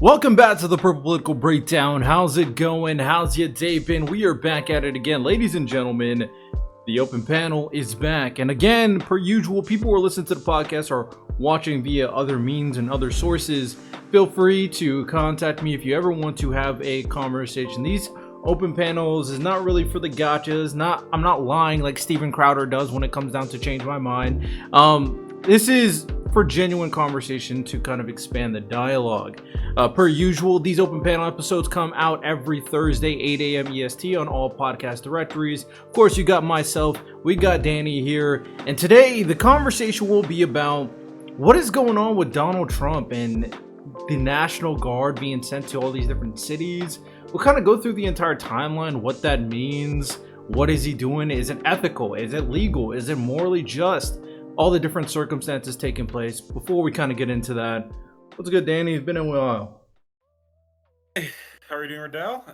Welcome back to the Purple Political Breakdown. How's it going? How's your day been? We are back at it again. Ladies and gentlemen, the open panel is back. And again, per usual, people who are listening to the podcast or watching via other means and other sources. Feel free to contact me if you ever want to have a conversation. These open panels is not really for the gotchas. I'm not lying like Steven Crowder does when it comes down to change my mind. This is for genuine conversation to kind of expand the dialogue. Per usual, these open panel episodes come out every Thursday, 8 a.m. EST on all podcast directories. Of course, you got myself, we got Danny here, and today the conversation will be about what is going on with Donald Trump and the National Guard being sent to all these different cities. We'll kind of go through the entire timeline, what that means, what is he doing, is it ethical, is it legal, is it morally just, all the different circumstances taking place. Before we kind of get into that, what's good, Danny? It's been a while. How are you doing, Riddell?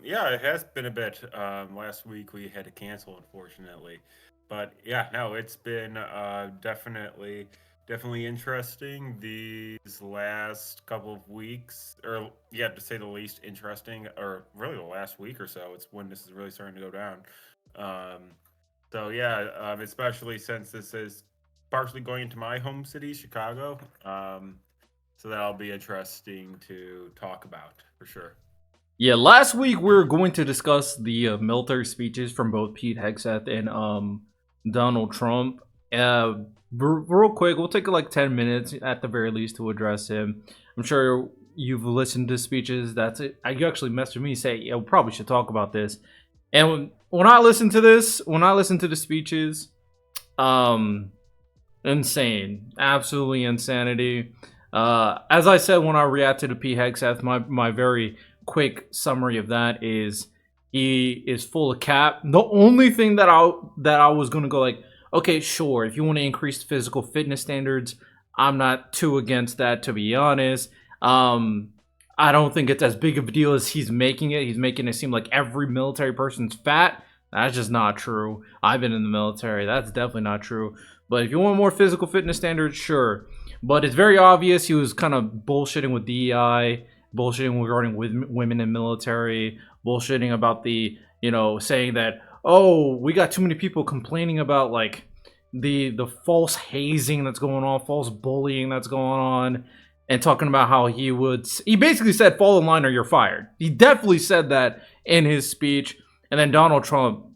Yeah, it has been a bit. Last week we had to cancel, unfortunately. But yeah, no, it's been definitely interesting these last couple of weeks, or yeah, to say the least, interesting, or really the last week or so. It's when this is really starting to go down. So yeah, especially since this is partially going into my home city, Chicago. So that'll be interesting to talk about for sure. Yeah, last week we were going to discuss the military speeches from both Pete Hegseth and Donald Trump. Real quick, we'll take like 10 minutes at the very least to address him. I'm sure you've listened to speeches. That's it. You actually messaged me say, yeah, we probably should talk about this. And when I listen to the speeches, insane, absolutely insanity. As I said when I reacted to Pete Hegseth, my very quick summary of that is he is full of cap. The only thing that I was gonna go like, okay, sure, if you want to increase physical fitness standards, I'm not too against that, to be honest. I don't think it's as big of a deal as he's making it. He's making it seem like every military person's fat. That's just not true. I've been in the military. That's definitely not true. But if you want more physical fitness standards, sure. But it's very obvious he was kind of bullshitting with DEI, bullshitting regarding women in military, bullshitting about the, saying that, oh, we got too many people complaining about like the false hazing that's going on, false bullying that's going on, and talking about how he basically said, fall in line or you're fired. He definitely said that in his speech. And then Donald Trump,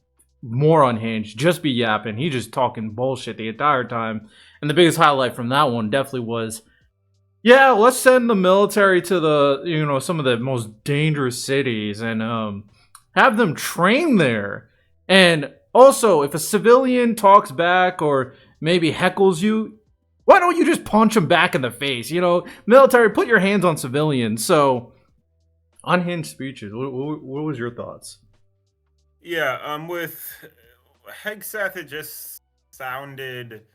more unhinged, just be yapping. He just talking bullshit the entire time. And the biggest highlight from that one definitely was, yeah, let's send the military to the, some of the most dangerous cities and have them train there. And also, if a civilian talks back or maybe heckles you, why don't you just punch him back in the face? Military, put your hands on civilians. So, unhinged speeches. What was your thoughts? Yeah, with Hegseth, it just sounded.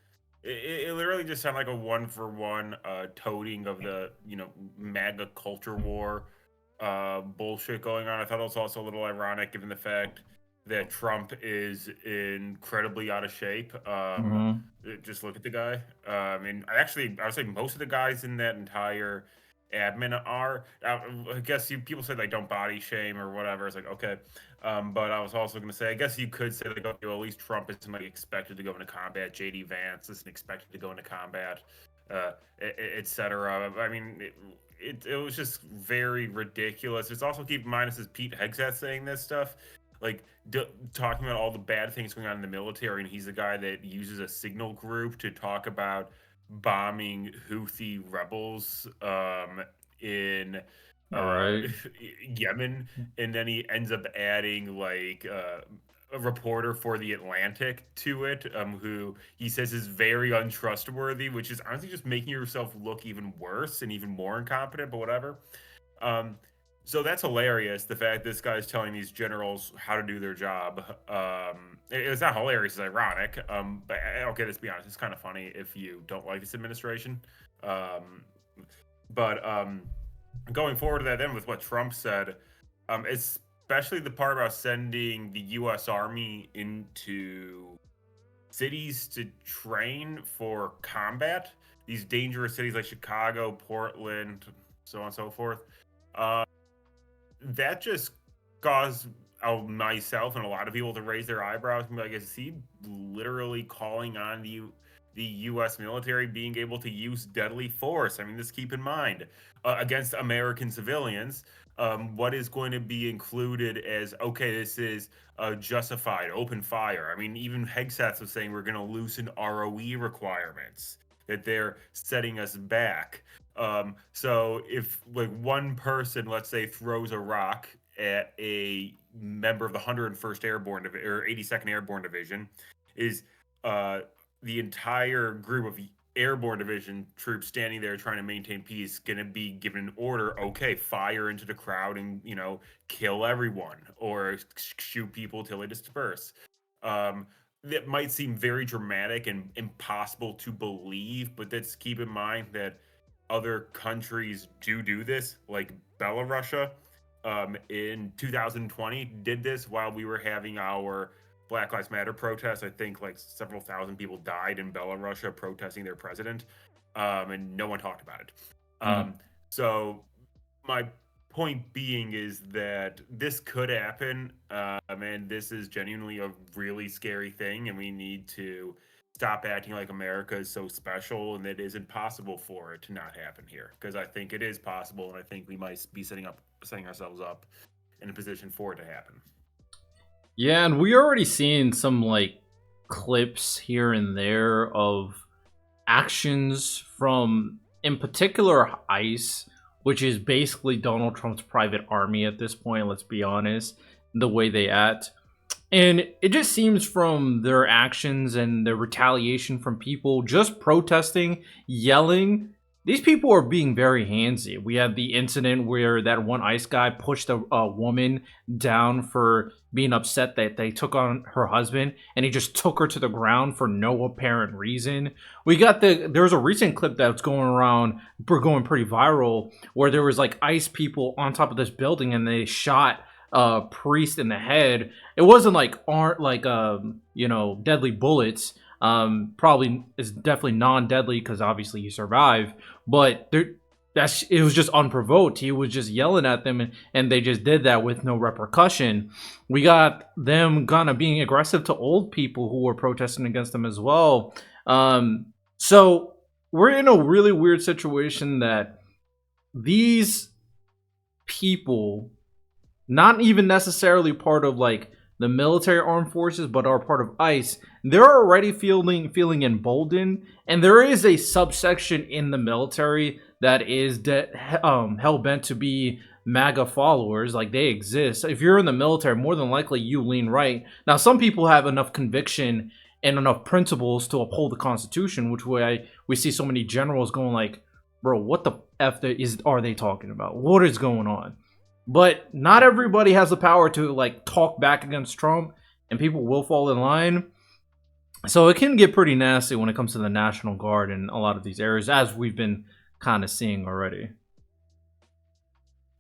It literally just sounded like a one-for-one toting of the MAGA culture war bullshit going on. I thought it was also a little ironic given the fact that Trump is incredibly out of shape. Just look at the guy. I would say most of the guys in that entire admin are. I guess people say like don't body shame or whatever. It's like okay, but I was also going to say I guess you could say like at least Trump isn't like expected to go into combat. JD Vance isn't expected to go into combat, etc. I mean. It was just very ridiculous. It's also keep in mind this is Pete Hegseth saying this stuff, like talking about all the bad things going on in the military, and he's the guy that uses a signal group to talk about bombing Houthi rebels in All right. Yemen, and then he ends up adding like a reporter for the Atlantic to it, who he says is very untrustworthy, which is honestly just making yourself look even worse and even more incompetent. But whatever. So that's hilarious. The fact this guy's telling these generals how to do their job. It's not hilarious; it's ironic. But okay, let's be honest. It's kind of funny if you don't like this administration. But going forward to that, then with what Trump said, especially the part about sending the U.S. Army into cities to train for combat. These dangerous cities like Chicago, Portland, so on and so forth. Uh, that just caused myself and a lot of people to raise their eyebrows and be like, is he literally calling on the U.S. military being able to use deadly force? I mean, just keep in mind against American civilians. What is going to be included as okay? This is justified open fire. I mean, even Hegseth was saying we're going to loosen ROE requirements, that they're setting us back. So if like one person, let's say, throws a rock at a member of the 101st Airborne or 82nd Airborne Division, is uh, the entire group of Airborne Division troops standing there trying to maintain peace going to be given an order? Okay, fire into the crowd and kill everyone or shoot people till they disperse. Um, that might seem very dramatic and impossible to believe, but let's keep in mind that other countries do this, like Belarus, in 2020 did this while we were having our Black Lives Matter protests. I think like several thousand people died in Belarus protesting their president, and no one talked about it. Mhm. So my point being is that this could happen, and this is genuinely a really scary thing, and we need to stop acting like America is so special and it isn't possible for it to not happen here. Because I think it is possible, and I think we might be setting ourselves up in a position for it to happen. Yeah, and we already seen some like clips here and there of actions from, in particular, ICE, which is basically Donald Trump's private army at this point. Let's be honest, the way they act. And it just seems from their actions and the retaliation from people just protesting, yelling, these people are being very handsy. We had the incident where that one ICE guy pushed a woman down for being upset that they took on her husband, and he just took her to the ground for no apparent reason. There was a recent clip that's going around, going pretty viral, where there was like ICE people on top of this building and they shot priest in the head. It wasn't like aren't like deadly bullets. Probably is definitely non-deadly because obviously he survived. But it was just unprovoked. He was just yelling at them, and they just did that with no repercussion. We got them kind of being aggressive to old people who were protesting against them as well. So we're in a really weird situation that these people, not even necessarily part of like the military armed forces, but are part of ICE, they're already feeling emboldened, and there is a subsection in the military that is hell bent to be MAGA followers. Like they exist. If you're in the military, more than likely you lean right. Now, some people have enough conviction and enough principles to uphold the Constitution, which way we see so many generals going like, "Bro, what the f are they talking about? What is going on?" But not everybody has the power to like talk back against Trump, and people will fall in line. So it can get pretty nasty when it comes to the National Guard in a lot of these areas, as we've been kind of seeing already.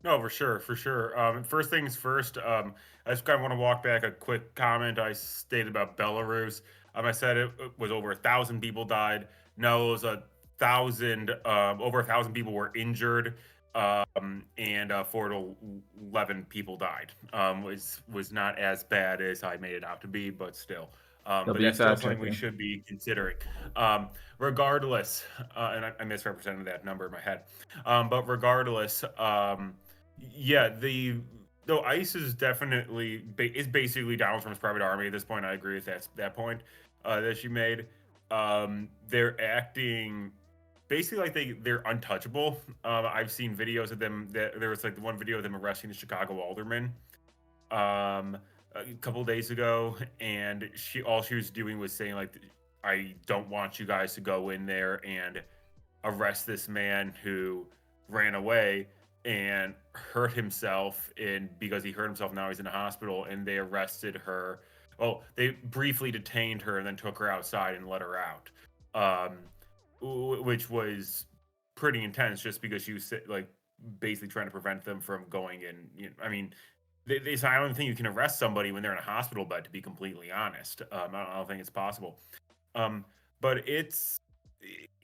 No, for sure, for sure. First things first, I just kind of want to walk back a quick comment I stated about Belarus. I said it was over 1,000 people died. No, it was over 1,000 people were injured, and 4 to 11 people died. Was not as bad as I made it out to be, but still. But W that's still fact something we checking. should be considering. Regardless, and I misrepresented that number in my head. But regardless, yeah, though ICE is definitely is basically Donald Trump's private army at this point. I agree with that point that you made. They're acting basically like they're untouchable. I've seen videos of them. There was like the one video of them arresting the Chicago alderman a couple days ago, and all she was doing was saying like, "I don't want you guys to go in there and arrest this man who ran away and hurt himself, and because he hurt himself now he's in the hospital, and they arrested her. Well, they briefly detained her and then took her outside and let her out, um which was pretty intense just because she was like basically trying to prevent them from going in. I mean, they say, I don't think you can arrest somebody when they're in a hospital bed, to be completely honest. I don't think it's possible. um but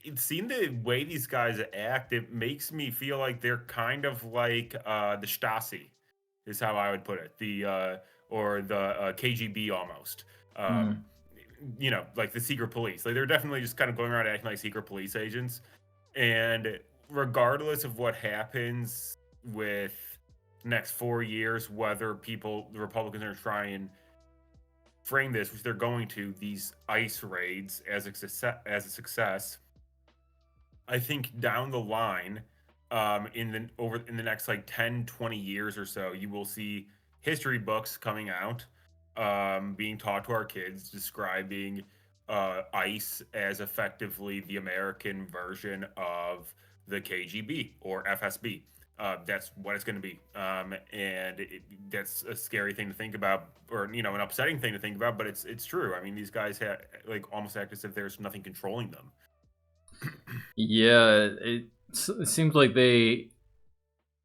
it seemed the way these guys act, it makes me feel like they're kind of like the Stasi, is how I would put it. Or the KGB almost. Um, Mm. like the secret police. Like they're definitely just kind of going around acting like secret police agents. And regardless of what happens with next 4 years, whether the Republicans are trying frame this, which they're going to, these ICE raids as a success, I think down the line, in the next like 10, 20 years or so, you will see history books coming out, being taught to our kids, describing ICE as effectively the American version of the KGB or FSB. That's what it's going to be, that's a scary thing to think about, or an upsetting thing to think about. But it's true. I mean, these guys like almost act as if there's nothing controlling them. Yeah, it seems like they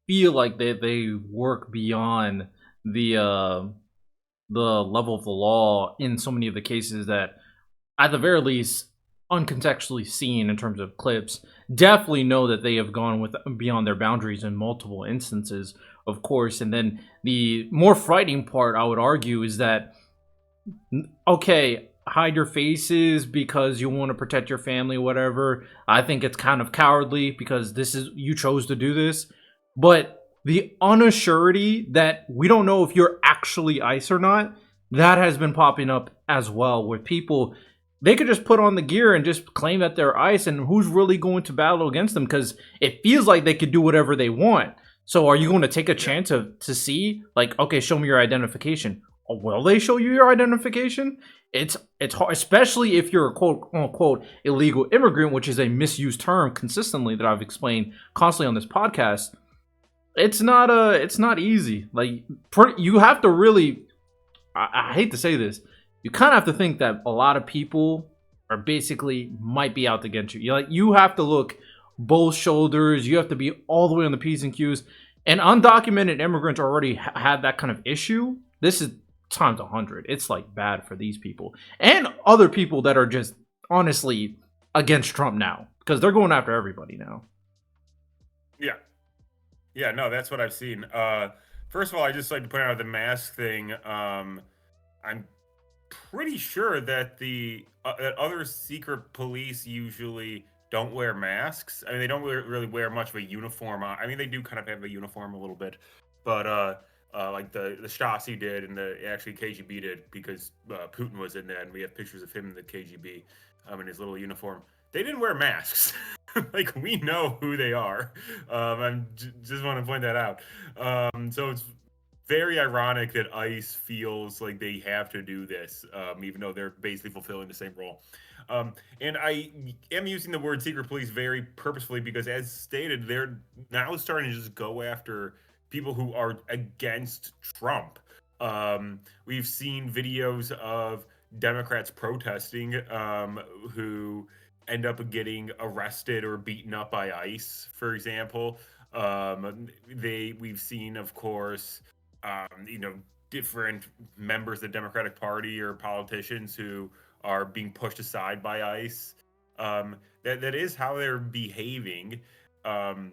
feel like they work beyond the uh the level of the law in so many of the cases that, at the very least, uncontextually seen in terms of clips, definitely know that they have gone with beyond their boundaries in multiple instances, of course. And then the more frightening part, I would argue, is that, okay, hide your faces because you want to protect your family, whatever. I think it's kind of cowardly because this is, you chose to do this. But the unassurity that we don't know if you're actually ICE or not, that has been popping up as well, where people, they could just put on the gear and just claim that they're ICE, and who's really going to battle against them? Because it feels like they could do whatever they want. So are you going to take a Yeah. chance to see, like, okay, show me your identification? Will they show you your identification? It's hard, especially if you're a quote unquote illegal immigrant, which is a misused term consistently that I've explained constantly on this podcast. It's not easy. Like, you have to really, I hate to say this, you kind of have to think that a lot of people are basically might be out to get you. You have to look both shoulders. You have to be all the way on the P's and Q's. And undocumented immigrants already had that kind of issue. This is times 100. It's like bad for these people and other people that are just honestly against Trump now, because they're going after everybody now. Yeah. Yeah, no, that's what I've seen. First of all, I just like to point out the mask thing. I'm pretty sure that the that other secret police usually don't wear masks. I mean, they don't really wear much of a uniform. I mean, they do kind of have a uniform a little bit, but like the Stasi did and the actually KGB did, because Putin was in that, and we have pictures of him in the KGB, in his little uniform. They didn't wear masks. Like, we know who they are. Just want to point that out. So it's very ironic that ICE feels like they have to do this, even though they're basically fulfilling the same role. And I am using the word secret police very purposefully because, as stated, they're now starting to just go after people who are against Trump. We've seen videos of Democrats protesting, who end up getting arrested or beaten up by ICE, for example. We've seen, of course, different members of the Democratic Party or politicians who are being pushed aside by ICE. That is how they're behaving, um,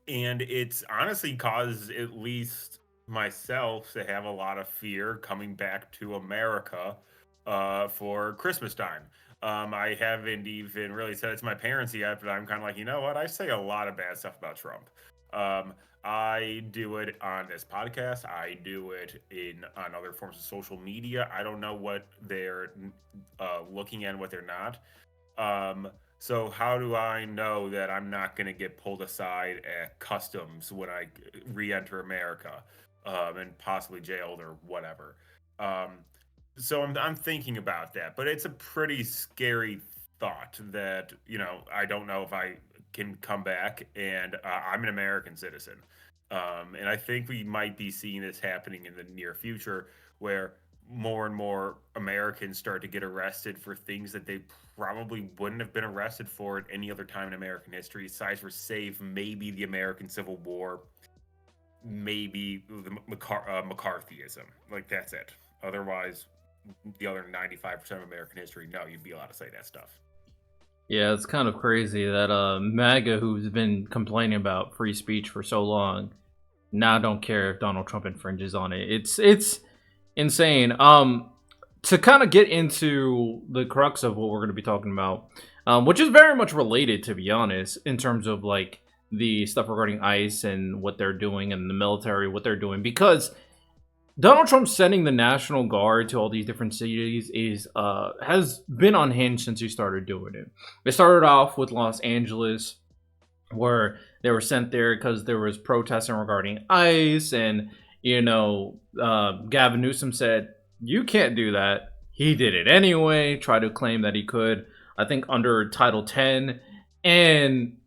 and it's honestly caused at least myself to have a lot of fear coming back to America for Christmas time. I haven't even really said it to my parents yet, but I'm kind of like, you know what? I say a lot of bad stuff about Trump. Um, I do it on this podcast. I do it on other forms of social media. I don't know what they're looking at and what they're not. Um, so how do I know that I'm not going to get pulled aside at customs when I re-enter America, and possibly jailed or whatever? Um, so I'm thinking about that, but it's a pretty scary thought that, I don't know if I can come back, and I'm an American citizen. And I think we might be seeing this happening in the near future, where more and more Americans start to get arrested for things that they probably wouldn't have been arrested for at any other time in American history, aside for, save maybe the American Civil War, maybe the McCarthyism. Like, that's it. Otherwise, the other 95% of American history, no, you'd be allowed to say that stuff. Yeah, it's kind of crazy that MAGA, who's been complaining about free speech for so long, now don't care if Donald Trump infringes on it. It's insane. To kind of get into the crux of what we're going to be talking about, which is very much related, to be honest, in terms of like the stuff regarding ICE and what they're doing and the military, what they're doing, because Donald Trump sending the National Guard to all these different cities is has been unhinged since he started doing it. It started off with Los Angeles, where they were sent there because there was protesting regarding ICE, and Gavin Newsom said you can't do that. He did it anyway. Tried to claim that he could. I think under Title 10, and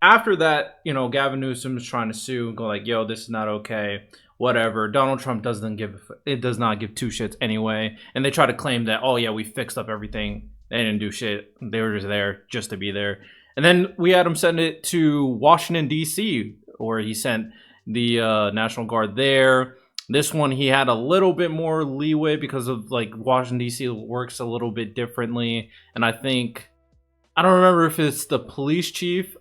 after that, Gavin Newsom is trying to sue and go like, "Yo, this is not okay." Whatever. Donald Trump does not give two shits anyway, and they try to claim that, "Oh yeah, we fixed up everything." They didn't do shit. They were just there just to be there. And then we had him send it to Washington D.C., where he sent the National Guard there. This one he had a little bit more leeway because of like Washington D.C. works a little bit differently, and I don't remember if it's the police chief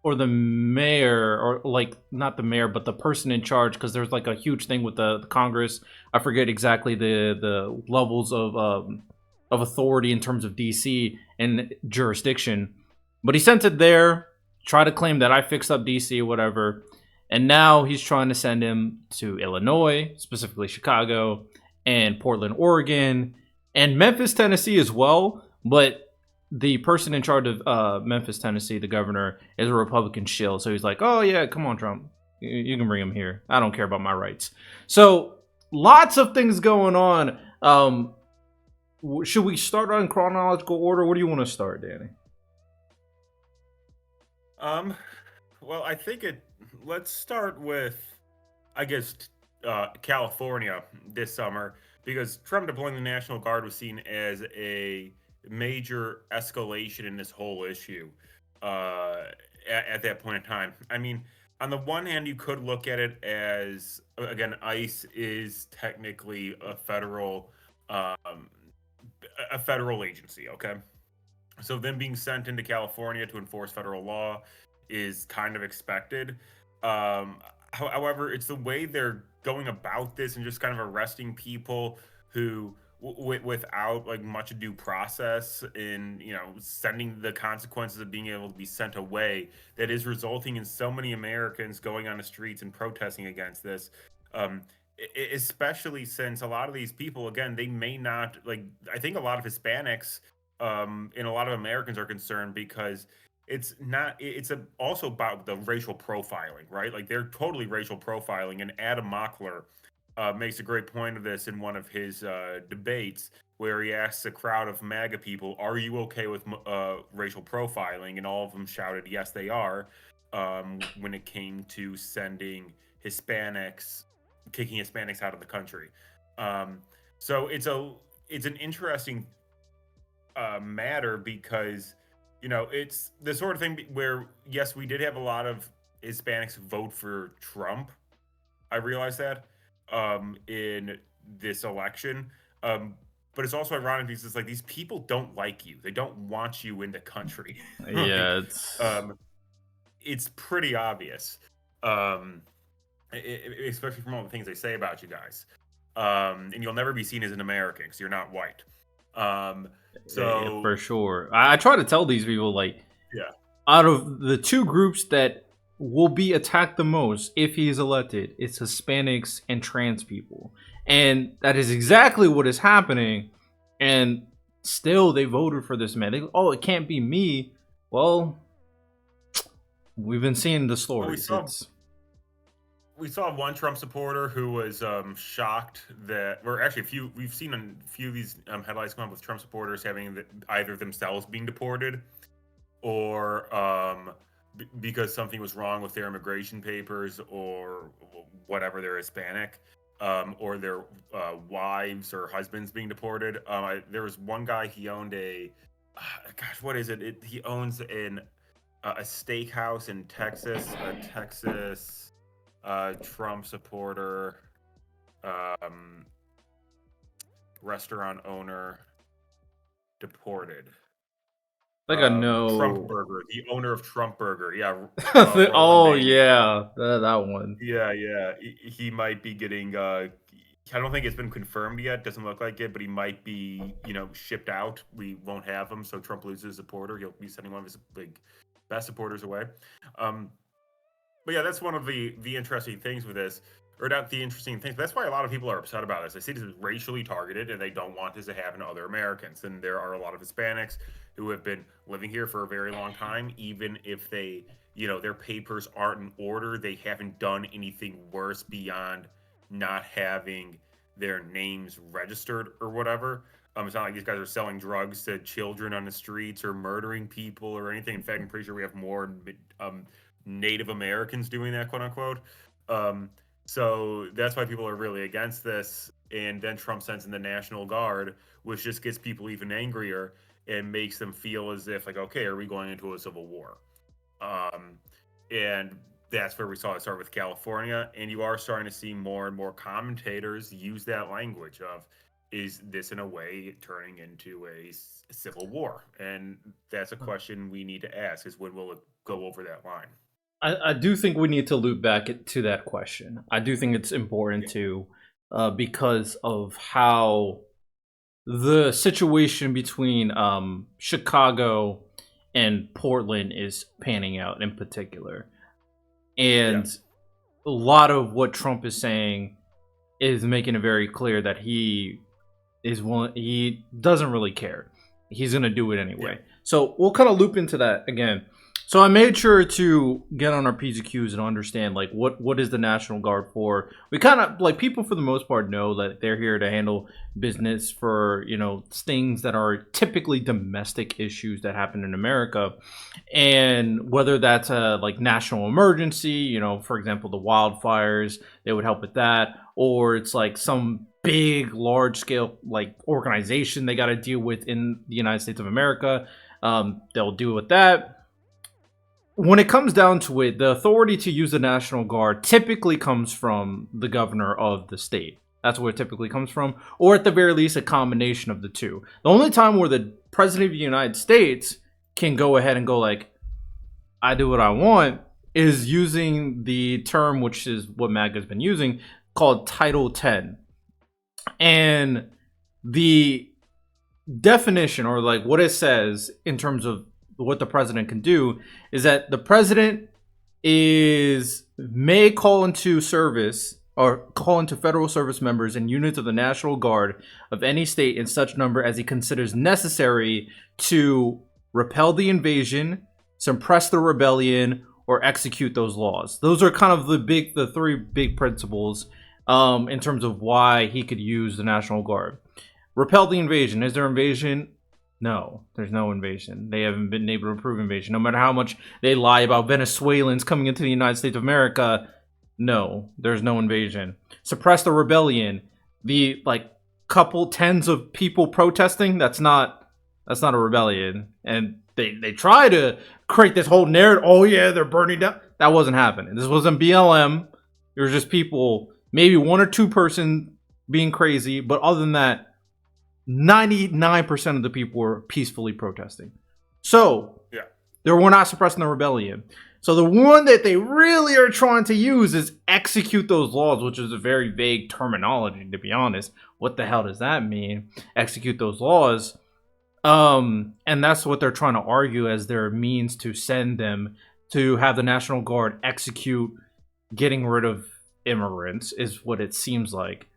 or the mayor, or like not the mayor but the person in charge, because there's like a huge thing with the Congress. I forget exactly the levels of authority in terms of DC and jurisdiction, but he sent it there, try to claim that I fixed up DC, whatever, and now he's trying to send him to Illinois, specifically Chicago and Portland, Oregon, and Memphis, Tennessee as well. But the person in charge of Memphis, Tennessee, the governor, is a Republican shill. So he's like, "Oh yeah, come on, Trump, you can bring him here. I don't care about my rights." So lots of things going on. Should we start on chronological order? What do you want to start, Danny? Um, well, I think it. Let's start with, I guess, California this summer, because Trump deploying the National Guard was seen as a major escalation in this whole issue at that point in time. I mean, on the one hand, you could look at it as, again, ICE is technically um, a federal agency. Okay, so them being sent into California to enforce federal law is kind of expected. Um, However, it's the way they're going about this and just kind of arresting people who, without like much due process, in sending the consequences of being able to be sent away, that is resulting in so many Americans going on the streets and protesting against this. Um, Especially since a lot of these people, again, they may not like. I think a lot of Hispanics and a lot of Americans are concerned because it's not it's also about the racial profiling, right? Like they're totally racial profiling, and Adam Mockler makes a great point of this in one of his debates, where he asks a crowd of MAGA people, "Are you okay with racial profiling?" And all of them shouted, "Yes, they are." When it came to kicking Hispanics out of the country. Um, so it's an interesting matter, because it's the sort of thing where, yes, we did have a lot of Hispanics vote for Trump. I realize that in this election. um, but it's also ironic because it's like these people don't like you, they don't want you in the country. Like, Yeah, it's um, it's pretty obvious, um, especially from all the things they say about you guys. And you'll never be seen as an American because you're not white. um, for so sure. I try to tell these people like, yeah. out of the two groups that will be attacked the most if he is elected, it's Hispanics and trans people. And that is exactly what is happening. And still, they voted for this man. Oh, it can't be me. Well, we've been seeing the Well, we stories. saw we saw one Trump supporter who was shocked that, or actually, we've seen a few of these headlines come up with Trump supporters having either themselves being deported, or because something was wrong with their immigration papers, or whatever, they're Hispanic, or their wives or husbands being deported. There was one guy, he owned gosh, what is it? He owns a steakhouse in Texas, a Texas Trump supporter, um, restaurant owner, deported. I think I Trump know. Burger, the owner of Trump Burger. Yeah, Roland Oh Name. yeah, that one. Yeah, yeah. He might be getting. I don't think it's been confirmed yet. Doesn't look like it, but he might be, shipped out. We won't have him, so Trump loses a supporter. He'll be sending one of his big best supporters away. Um, but yeah, that's one of the interesting things with this, or not the interesting things. But that's why a lot of people are upset about this. They see this as racially targeted, and they don't want this to happen to other Americans. And there are a lot of Hispanics who have been living here for a very long time, even if they, their papers aren't in order. They haven't done anything worse beyond not having their names registered or whatever. It's not like these guys are selling drugs to children on the streets or murdering people or anything. In fact, I'm pretty sure we have more Native Americans doing that, quote unquote. Um, so that's why people are really against this. And then Trump sends in the National Guard, which just gets people even angrier and makes them feel as if, like, okay, are we going into a civil war? Um, and that's where we saw it start with California. And you are starting to see more and more commentators use that language of, is this in a way turning into a civil war? And that's a question we need to ask: is when will it go over that line? I do think we need to loop back to that question. I do think it's important Yeah. to, because of how the situation between Chicago and Portland is panning out in particular. And Yes. a lot of what Trump is saying is making it very clear that he doesn't really care. He's gonna do it Yeah. anyway. So we'll kind of loop into that again. So I made sure to get on our P's and Q's and understand like what is the National Guard for. We kind of like people for the most part know that they're here to handle business for things that are typically domestic issues that happen in America, and whether that's a like national emergency, for example the wildfires, they would help with that, or it's like some big large scale like organization they got to deal with in the United States of America, they'll deal with that. When it comes down to it, the authority to use the National Guard typically comes from the governor of the state. That's where it typically comes from, or at the very least a combination of the two. The only time where the president of the United States can go ahead and go like, I do what I want, is using the term, which is what MAGA's been using, called Title 10. And the definition, or like what it says in terms of what the president can do, is that the president may call into service or call into federal service members and units of the National Guard of any state in such number as he considers necessary to repel the invasion, suppress the rebellion, or execute those laws. Those are kind of the three big principles in terms of why he could use the National Guard. Repel the invasion. Is there invasion? No, there's no invasion. They haven't been able to prove invasion. No matter how much they lie about Venezuelans coming into the United States of America, no, there's no invasion. Suppress the rebellion. The like couple tens of people protesting, that's not a rebellion. And they try to create this whole narrative. Oh yeah, they're burning down. That wasn't happening. This wasn't BLM. There was just people, maybe one or two person being crazy, but other than that, 99% of the people were peacefully protesting. So, Yeah. they were not suppressing the rebellion. So the one that they really are trying to use is execute those laws, which is a very vague terminology, to be honest. What the hell does that mean? Execute those laws. And that's what they're trying to argue as their means to send them to have the National Guard execute getting rid of immigrants, is what it seems like.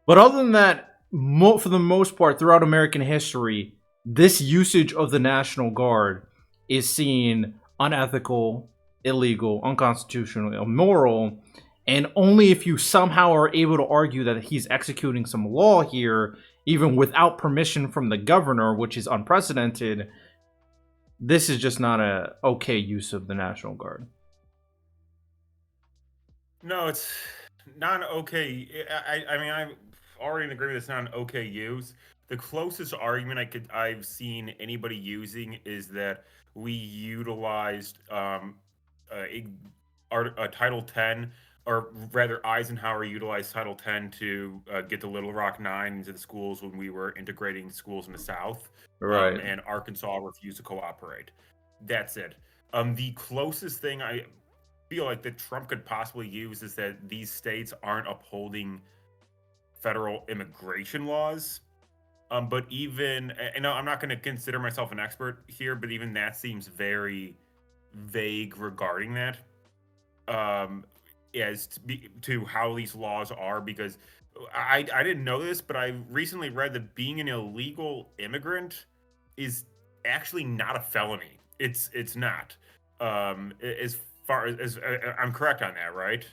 But other than that, for the most part, throughout American history, this usage of the National Guard is seen unethical, illegal, unconstitutional, immoral, and only if you somehow are able to argue that he's executing some law here, even without permission from the governor, which is unprecedented, this is just not a okay use of the National Guard. No, it's not okay. I mean, I'm already in agreement. It's not an okay use. The closest argument I've seen anybody using is that we utilized a Title 10 or rather, Eisenhower utilized Title X to get the Little Rock Nine into the schools when we were integrating schools in the South, Right. and Arkansas refused to cooperate. That's it. The closest thing I feel like that Trump could possibly use is that these states aren't upholding federal immigration laws. But even, and I'm not going to consider myself an expert here, but even that seems very vague regarding that, um, as to how these laws are. Because I didn't know this, but I recently read that being an illegal immigrant is actually not a felony. It's not. As far as I'm correct on that, right?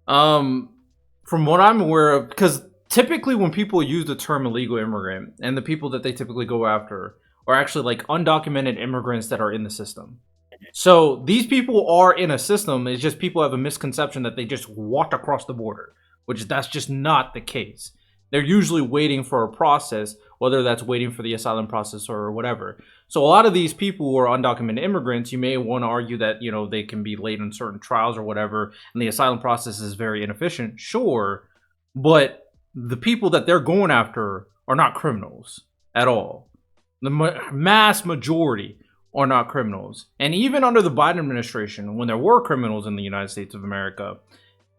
Um, from what I'm aware of, because typically when people use the term illegal immigrant, and the people that they typically go after are actually like undocumented immigrants that are in the system. So these people are in a system. It's just people have a misconception that they just walked across the border, which that's just not the case. They're usually waiting for a process, whether that's waiting for the asylum process or whatever. So a lot of these people who are undocumented immigrants, you may want to argue that, you know, they can be late on certain trials or whatever, and the asylum process is very inefficient. Sure, but the people that they're going after are not criminals at all. The mass majority are not criminals. And even under the Biden administration, when there were criminals in the United States of America,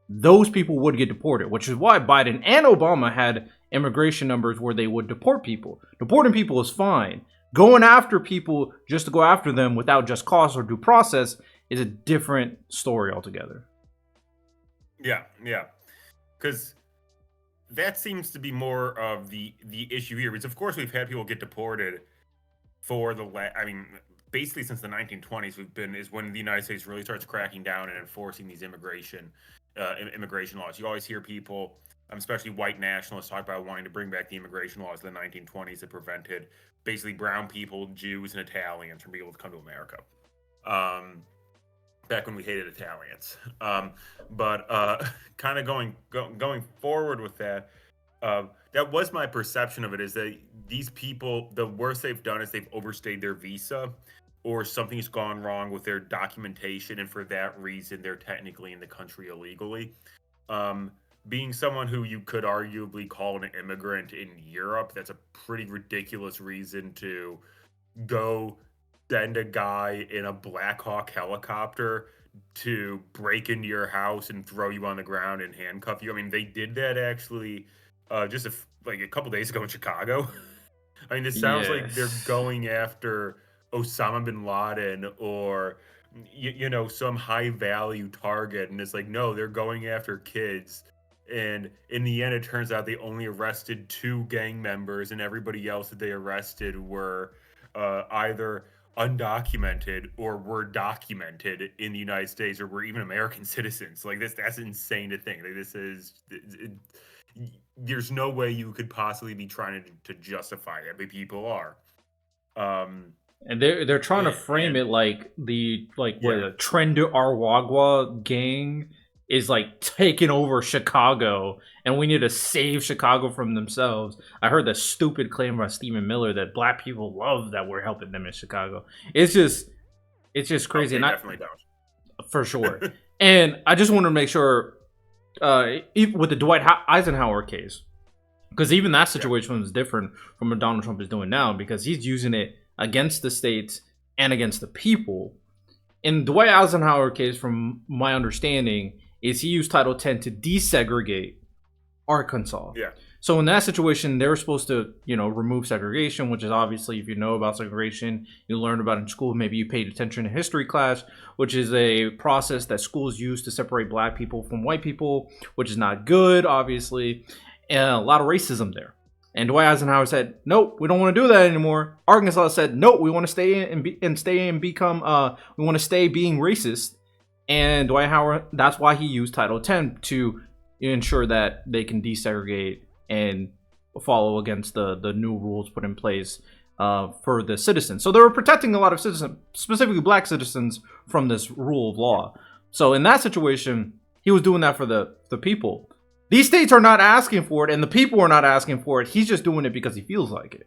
those people would get deported, which is why Biden and Obama had immigration numbers where they would deport people. Deporting people is fine. Going after people just to go after them without just cause or due process is a different story altogether. Yeah, yeah, because that seems to be more of the issue here. Because of course we've had people get deported for I mean, basically since the 1920s, we've been is when the United States really starts cracking down and enforcing these immigration laws. You always hear people, especially white nationalists, talk about wanting to bring back the immigration laws of the 1920s that prevented basically brown people, Jews, and Italians from being able to come to America. Back when we hated Italians. But kind of going forward with that, that was my perception of it. Is that these people, the worst they've done is they've overstayed their visa, or something's gone wrong with their documentation, and for that reason, they're technically in the country illegally. Being someone who you could arguably call an immigrant in Europe, that's a pretty ridiculous reason to go send a guy in a Black Hawk helicopter to break into your house and throw you on the ground and handcuff you. I mean, they did that actually just like a couple days ago in Chicago. I mean, this sounds like they're Yes. going after Osama bin Laden or some high value target, and it's like no, they're going after kids. And in the end, it turns out they only arrested two gang members, and everybody else that they arrested were either undocumented or were documented in the United States or were even American citizens. Like that's insane to think. Like there's no way you could possibly be trying to justify that, but people are. Um, And they're trying to frame and it like the what yeah, a Trend Arwagwa gang is like taking over Chicago, and we need to save Chicago from themselves. I heard that stupid claim by Stephen Miller that black people love that we're helping them in Chicago. It's just oh, crazy, they and I definitely for sure. don't. And I just want to make sure, with the Dwight Eisenhower case, because even that Yeah, situation was different from what Donald Trump is doing now, because he's using it against the states and against the people. In Dwight Eisenhower case, from my understanding, is he used Title X to desegregate Arkansas. yeah, So in that situation, they were supposed to, remove segregation, which is obviously, if you know about segregation, you learned about it in school. Maybe you paid attention in history class, which is a process that schools use to separate black people from white people, which is not good, obviously, and a lot of racism there. And Dwight Eisenhower said, "Nope, we don't want to do that anymore." Arkansas said, "Nope, we want to stay in and stay and become. We want to stay being racist." And Dwight Howard, that's why he used Title X to ensure that they can desegregate and follow against the new rules put in place for the citizens. So they were protecting a lot of citizens, specifically black citizens, from this rule of law. So in that situation, he was doing that for the people. These states are not asking for it, and the people are not asking for it. He's just doing it because he feels like it,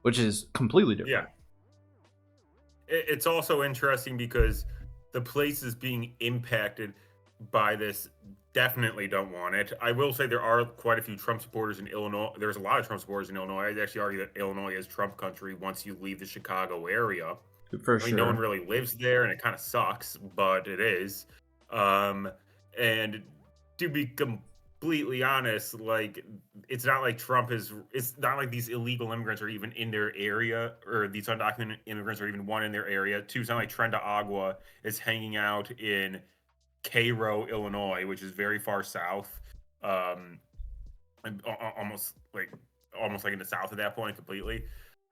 which is completely yeah. different. It's also interesting because the places being impacted buy this definitely don't want it. I will say there are quite a few Trump supporters in Illinois. There's a lot of Trump supporters in Illinois. I'd actually argue that Illinois is Trump country once you leave the Chicago area. For I mean, no one sure. really lives there, and it kind of sucks, but it is. Um, and to be completely honest, like it's not like Trump is. It's not like these illegal immigrants are even in their area, or these undocumented immigrants are even one in their area. Two, it's not like Trenda Agua is hanging out in Cairo, Illinois, which is very far south, um, almost like in the south at that point completely.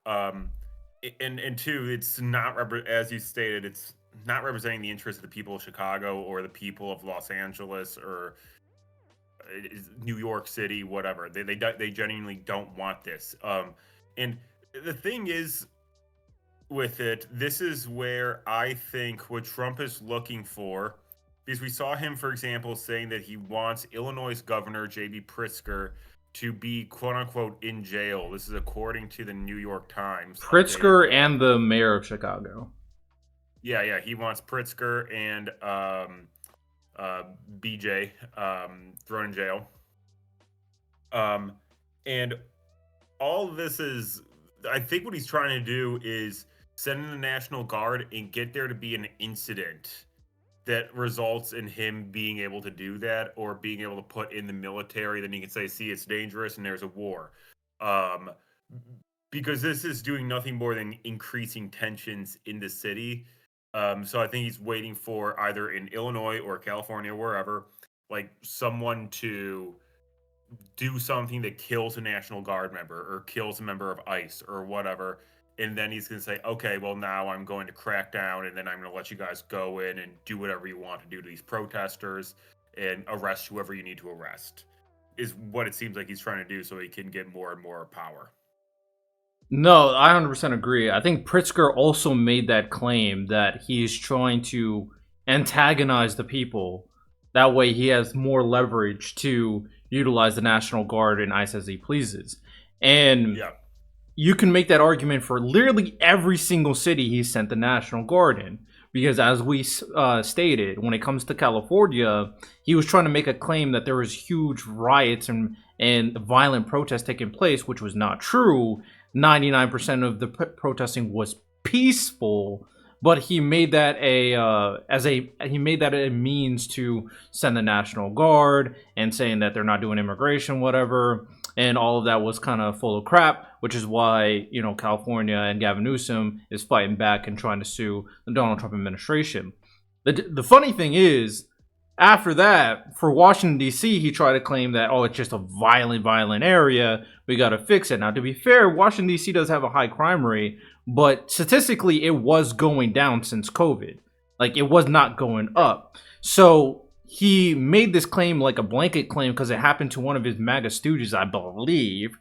Um, and two, it's not as you stated, it's not representing the interests of the people of Chicago or the people of Los Angeles or New York City, whatever. They genuinely don't want this. And the thing is with it, this is where I think what Trump is looking for, because we saw him, for example, saying that he wants Illinois Governor J.B. Pritzker to be quote unquote in jail. This is according to the New York Times. Pritzker and the mayor of Chicago. Yeah, he wants Pritzker and BJ thrown in jail. And all of this is, I think what he's trying to do is send in the National Guard and get there to be an incident that results in him being able to do that, or being able to put in the military. Then he can say, see, it's dangerous and there's a war. Because this is doing nothing more than increasing tensions in the city. So I think he's waiting for either in Illinois or California, wherever, like someone to do something that kills a National Guard member or kills a member of ICE or whatever. And then he's going to say, okay, well, now I'm going to crack down, and then I'm going to let you guys go in and do whatever you want to do to these protesters and arrest whoever you need to arrest, is what it seems like he's trying to do so he can get more and more power. No, I 100% agree. I think Pritzker also made that claim that he's trying to antagonize the people. That way he has more leverage to utilize the National Guard and ICE as he pleases. And Yeah. you can make that argument for literally every single city he sent the National Guard in. Because as we stated, when it comes to California, he was trying to make a claim that there was huge riots and violent protests taking place, which was not true. 99% of the protesting was peaceful, but he made that a means to send the National Guard and saying that they're not doing immigration, whatever, and all of that was kind of full of crap, which is why California and Gavin Newsom is fighting back and trying to sue the Donald Trump administration. The funny thing is, after that, for Washington, D.C., he tried to claim that, it's just a violent area. We got to fix it. Now, to be fair, Washington, D.C. does have a high crime rate, but statistically, it was going down since COVID. Like, it was not going up. So he made this claim like a blanket claim because it happened to one of his MAGA stooges, I believe.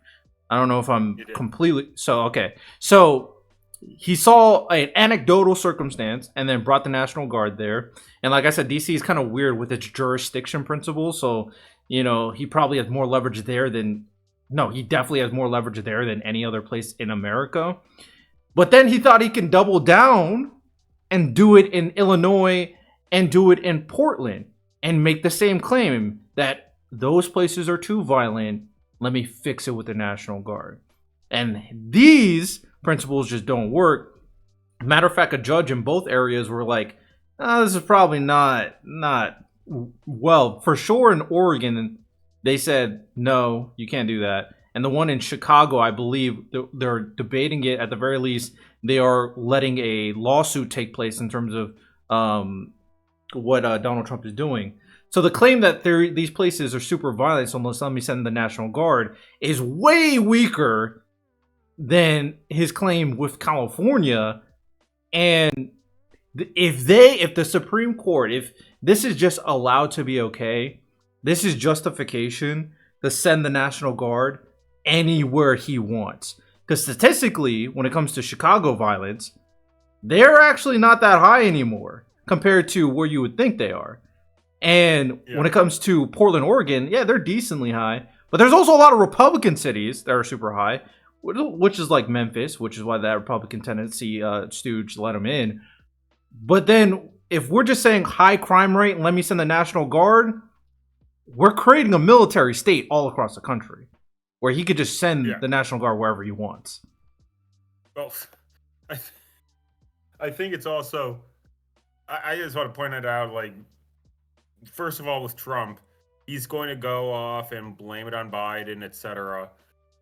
I don't know if I'm completely... So, okay. So he saw an anecdotal circumstance and then brought the National Guard there. And like I said, DC is kind of weird with its jurisdiction principle. So, he probably has more leverage there than... No, he definitely has more leverage there than any other place in America. But then he thought he can double down and do it in Illinois and do it in Portland and make the same claim that those places are too violent. Let me fix it with the National Guard. And these principles just don't work. Matter of fact, a judge in both areas were like, this is probably not well, for sure in Oregon, they said, no, you can't do that. And the one in Chicago, I believe they're debating it. At the very least, they are letting a lawsuit take place in terms of what Donald Trump is doing. So the claim that these places are super violent, so let me send the National Guard, is way weaker than his claim with California. And if the Supreme Court, if this is just allowed to be okay, this is justification to send the National Guard anywhere he wants. Because statistically, when it comes to Chicago violence, they're actually not that high anymore compared to where you would think they are. And when it comes to Portland, Oregon, yeah, they're decently high. But there's also a lot of Republican cities that are super high, which is like Memphis, which is why that Republican tendency stooge let him in. But then if we're just saying high crime rate and let me send the National Guard, we're creating a military state all across the country where he could just send the National Guard wherever he wants. Well, I think it's also, I just want to point it out, like, first of all, with Trump, he's going to go off and blame it on Biden, etc.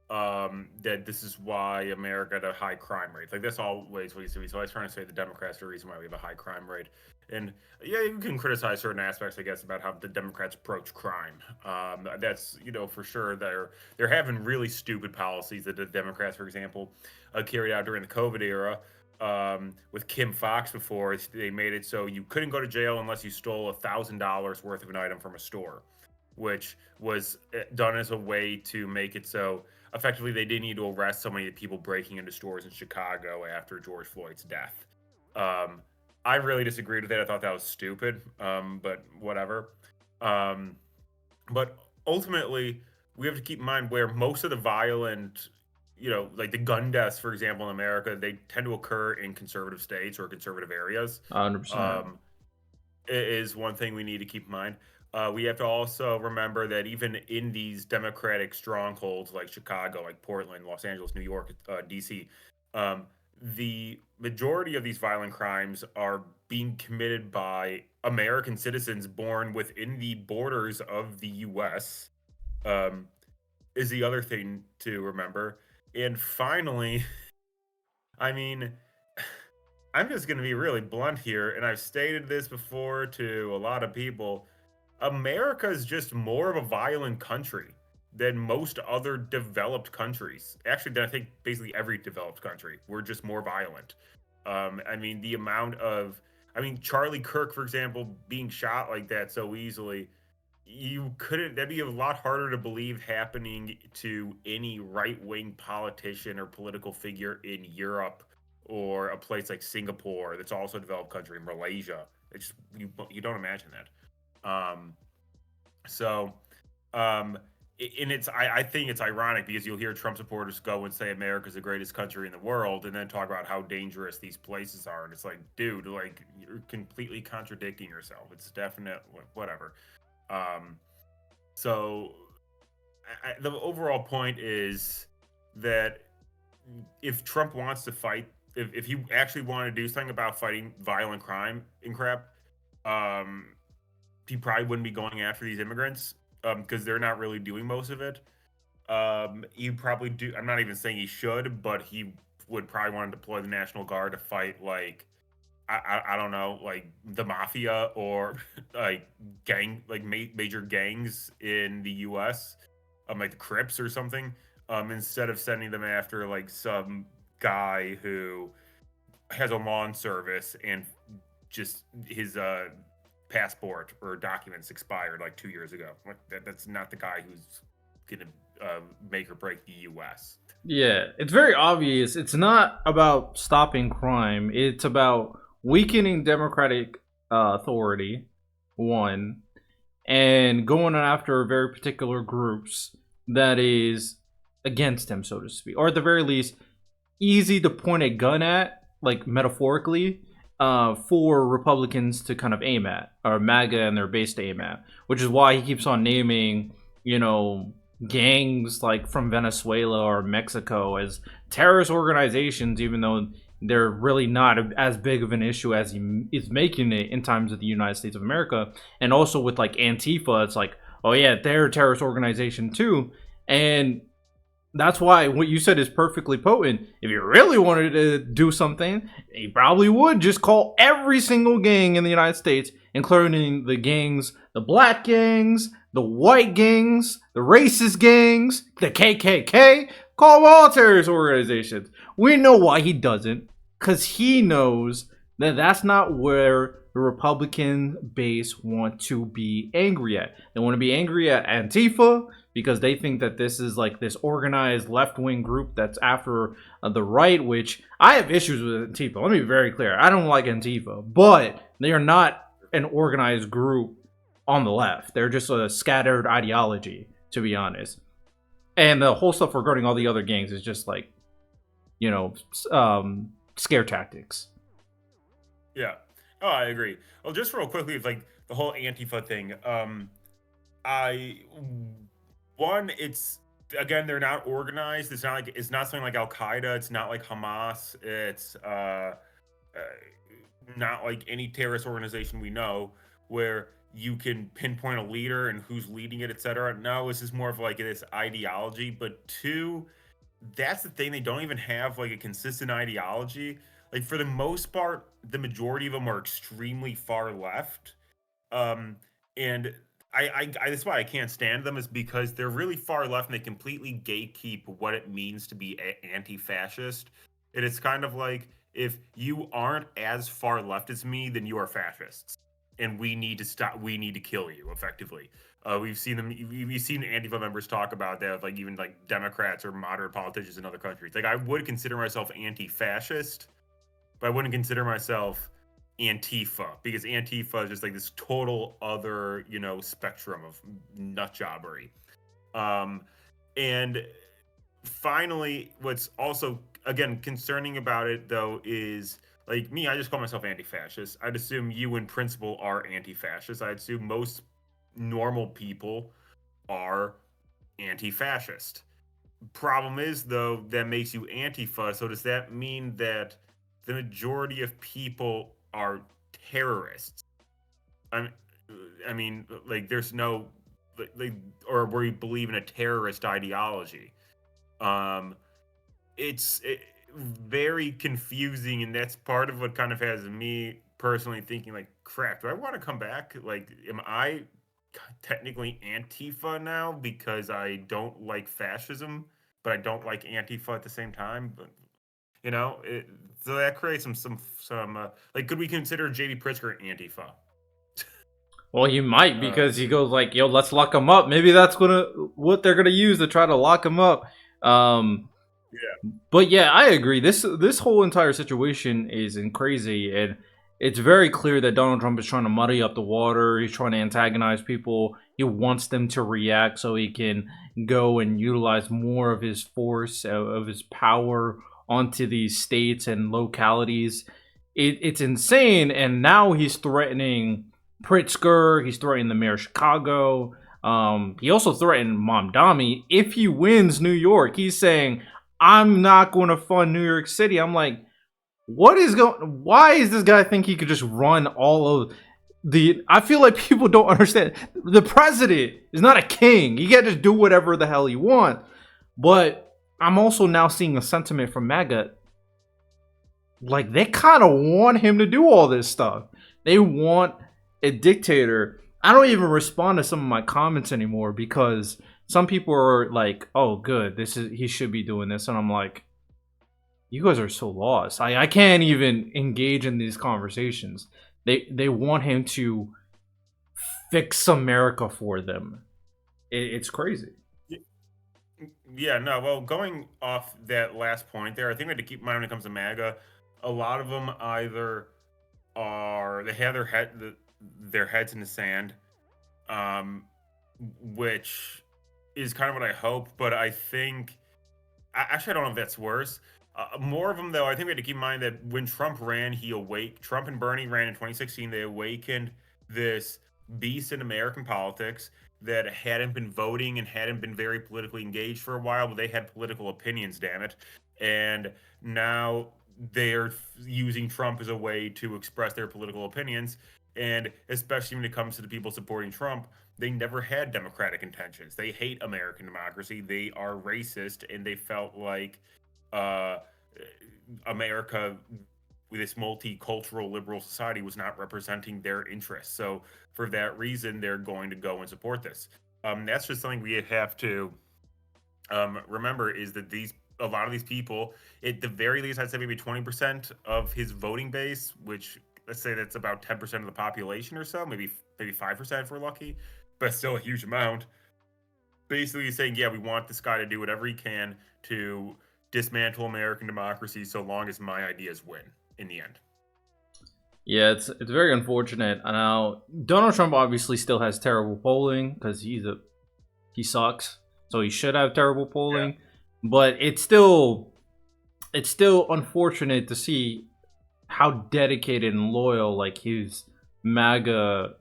That this is why America had a high crime rate. Like, that's always what he's doing. So I was trying to say the Democrats are the reason why we have a high crime rate. And yeah, you can criticize certain aspects, I guess, about how the Democrats approach crime. That's, for sure. They're having really stupid policies that the Democrats, for example, carried out during the COVID era. With Kim Fox before, they made it so you couldn't go to jail unless you stole $1,000 worth of an item from a store, which was done as a way to make it so effectively they didn't need to arrest so many people breaking into stores in Chicago after George Floyd's death. I really disagreed with it. I thought that was stupid, but whatever. But ultimately, we have to keep in mind where most of the violent, like the gun deaths, for example, in America, they tend to occur in conservative states or conservative areas. 100%. Is one thing we need to keep in mind. We have to also remember that even in these Democratic strongholds like Chicago, like Portland, Los Angeles, New York, DC, the majority of these violent crimes are being committed by American citizens born within the borders of the U.S. Is the other thing to remember. And finally, I mean, I'm just going to be really blunt here, and I've stated this before to a lot of people. America is just more of a violent country than most other developed countries. Actually, than I think basically every developed country. We're just more violent. The amount of, Charlie Kirk, for example, being shot like that so easily, that'd be a lot harder to believe happening to any right-wing politician or political figure in Europe or a place like Singapore that's also a developed country, Malaysia. It's you don't imagine that. I think it's ironic because you'll hear Trump supporters go and say America's the greatest country in the world and then talk about how dangerous these places are. And it's like, dude, like, you're completely contradicting yourself. It's definite, whatever. The overall point is that if Trump wants to fight, if he actually wanted to do something about fighting violent crime and crap, he probably wouldn't be going after these immigrants because they're not really doing most of it. He probably do. I'm not even saying he should, but he would probably want to deploy the National Guard to fight, like, I don't know, like the mafia or like major gangs in the U.S., like the Crips or something, instead of sending them after like some guy who has a lawn service and just his passport or documents expired like 2 years ago. Like, that's not the guy who's gonna make or break the U.S. Yeah, it's very obvious. It's not about stopping crime. It's about weakening democratic authority, one, and going after very particular groups that is against him, so to speak, or at the very least, easy to point a gun at, like metaphorically, for Republicans to kind of aim at, or MAGA and their base to aim at, which is why he keeps on naming, gangs like from Venezuela or Mexico as terrorist organizations, even though they're really not as big of an issue as he is making it in times of the United States of America. And also with like Antifa, it's like, oh yeah, they're a terrorist organization too. And that's why what you said is perfectly potent. If you really wanted to do something, you probably would just call every single gang in the United States, including the gangs, the black gangs, the white gangs, the racist gangs, the KKK, call them all terrorist organizations. We know why he doesn't, because he knows that that's not where the Republican base want to be angry at. They want to be angry at Antifa because they think that this is like this organized left-wing group that's after the right, which I have issues with Antifa. Let me be very clear. I don't like Antifa, but they are not an organized group on the left. They're just a scattered ideology, to be honest. And the whole stuff regarding all the other gangs is just like, scare tactics. Yeah. Oh, I agree. Well, just real quickly, it's like the whole Antifa thing. I one, it's again, they're not organized. It's not something like Al Qaeda. It's not like Hamas. It's uh, not like any terrorist organization we know where you can pinpoint a leader and who's leading it, etc. No, this is more of like this ideology. But two, that's the thing. They don't even have like a consistent ideology. Like for the most part, the majority of them are extremely far left. And that's why I can't stand them is because they're really far left and they completely gatekeep what it means to be anti-fascist. And it's kind of like if you aren't as far left as me, then you are fascists, and we need to stop. We need to kill you effectively. We've seen them. We've seen Antifa members talk about that, like even like Democrats or moderate politicians in other countries. Like I would consider myself anti-fascist, but I wouldn't consider myself Antifa because Antifa is just like this total other, spectrum of nut jobbery. Um, and finally, what's also again concerning about it though is like me, I just call myself anti-fascist. I'd assume you in principle are anti-fascist. I'd assume most normal people are anti-fascist. Problem is, though, that makes you Antifa. So does that mean that the majority of people are terrorists? I, I mean, like, there's no, like, or we believe in a terrorist ideology. Um, it's very confusing, and that's part of what kind of has me personally thinking, like, crap, do I want to come back? Like, am I technically Antifa now because I don't like fascism, but I don't like Antifa at the same time? But so that creates some like, could we consider JD Pritzker Antifa? Well, you might Uh, because he goes like, "Yo, let's lock him up." Maybe that's what they're gonna use to try to lock him up. Um, yeah, but yeah, I agree. This whole entire situation is crazy, and it's very clear that Donald Trump is trying to muddy up the water. He's trying to antagonize people. He wants them to react so he can go and utilize more of his force, of his power onto these states and localities. It's insane, and now he's threatening Pritzker. He's threatening the mayor of Chicago. He also threatened Mamdani if he wins New York. He's saying, I'm not going to fund New York City. I'm like, what is going? Why is this guy think he could just run all of the? I feel like people don't understand. The president is not a king. He can't just do whatever the hell he wants. But I'm also now seeing a sentiment from MAGA, like they kind of want him to do all this stuff. They want a dictator. I don't even respond to some of my comments anymore because some people are like, "Oh, good, this is he should be doing this," and I'm like, "You guys are so lost. I can't even engage in these conversations. They want him to fix America for them. It's crazy." yeah, no. Well, going off that last point there, I think we have to keep in mind when it comes to MAGA, a lot of them either they have their heads in the sand, um, which is kind of what I hope. But I think, actually, I don't know if that's worse. More of them, though, I think we have to keep in mind that when Trump ran, Trump and Bernie ran in 2016. They awakened this beast in American politics that hadn't been voting and hadn't been very politically engaged for a while, but they had political opinions, damn it. And now they're using Trump as a way to express their political opinions. And especially when it comes to the people supporting Trump, they never had democratic intentions. They hate American democracy. They are racist, and they felt like uh, America, with this multicultural liberal society, was not representing their interests. So for that reason, they're going to go and support this. That's just something we have to remember is that a lot of these people, at the very least, I'd say maybe 20% of his voting base, which let's say that's about 10% of the population or so, maybe 5% if we're lucky, but still a huge amount. Basically saying, yeah, we want this guy to do whatever he can to dismantle American democracy so long as my ideas win in the end. Yeah, it's very unfortunate. Now Donald Trump obviously still has terrible polling because he sucks, so he should have terrible Yeah. polling. But it's still unfortunate to see how dedicated and loyal like his MAGA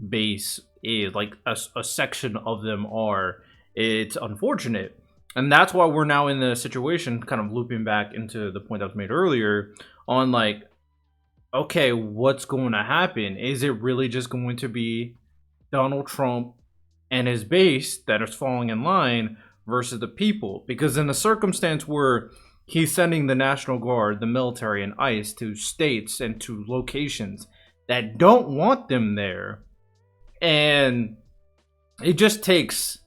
base is, like a section of them are. It's unfortunate, and that's why we're now in the situation, kind of looping back into the point that was made earlier on, like, okay, what's going to happen? Is it really just going to be Donald Trump and his base that is falling in line versus the people? Because in a circumstance where he's sending the National Guard, the military, and ICE to states and to locations that don't want them there, and it just takes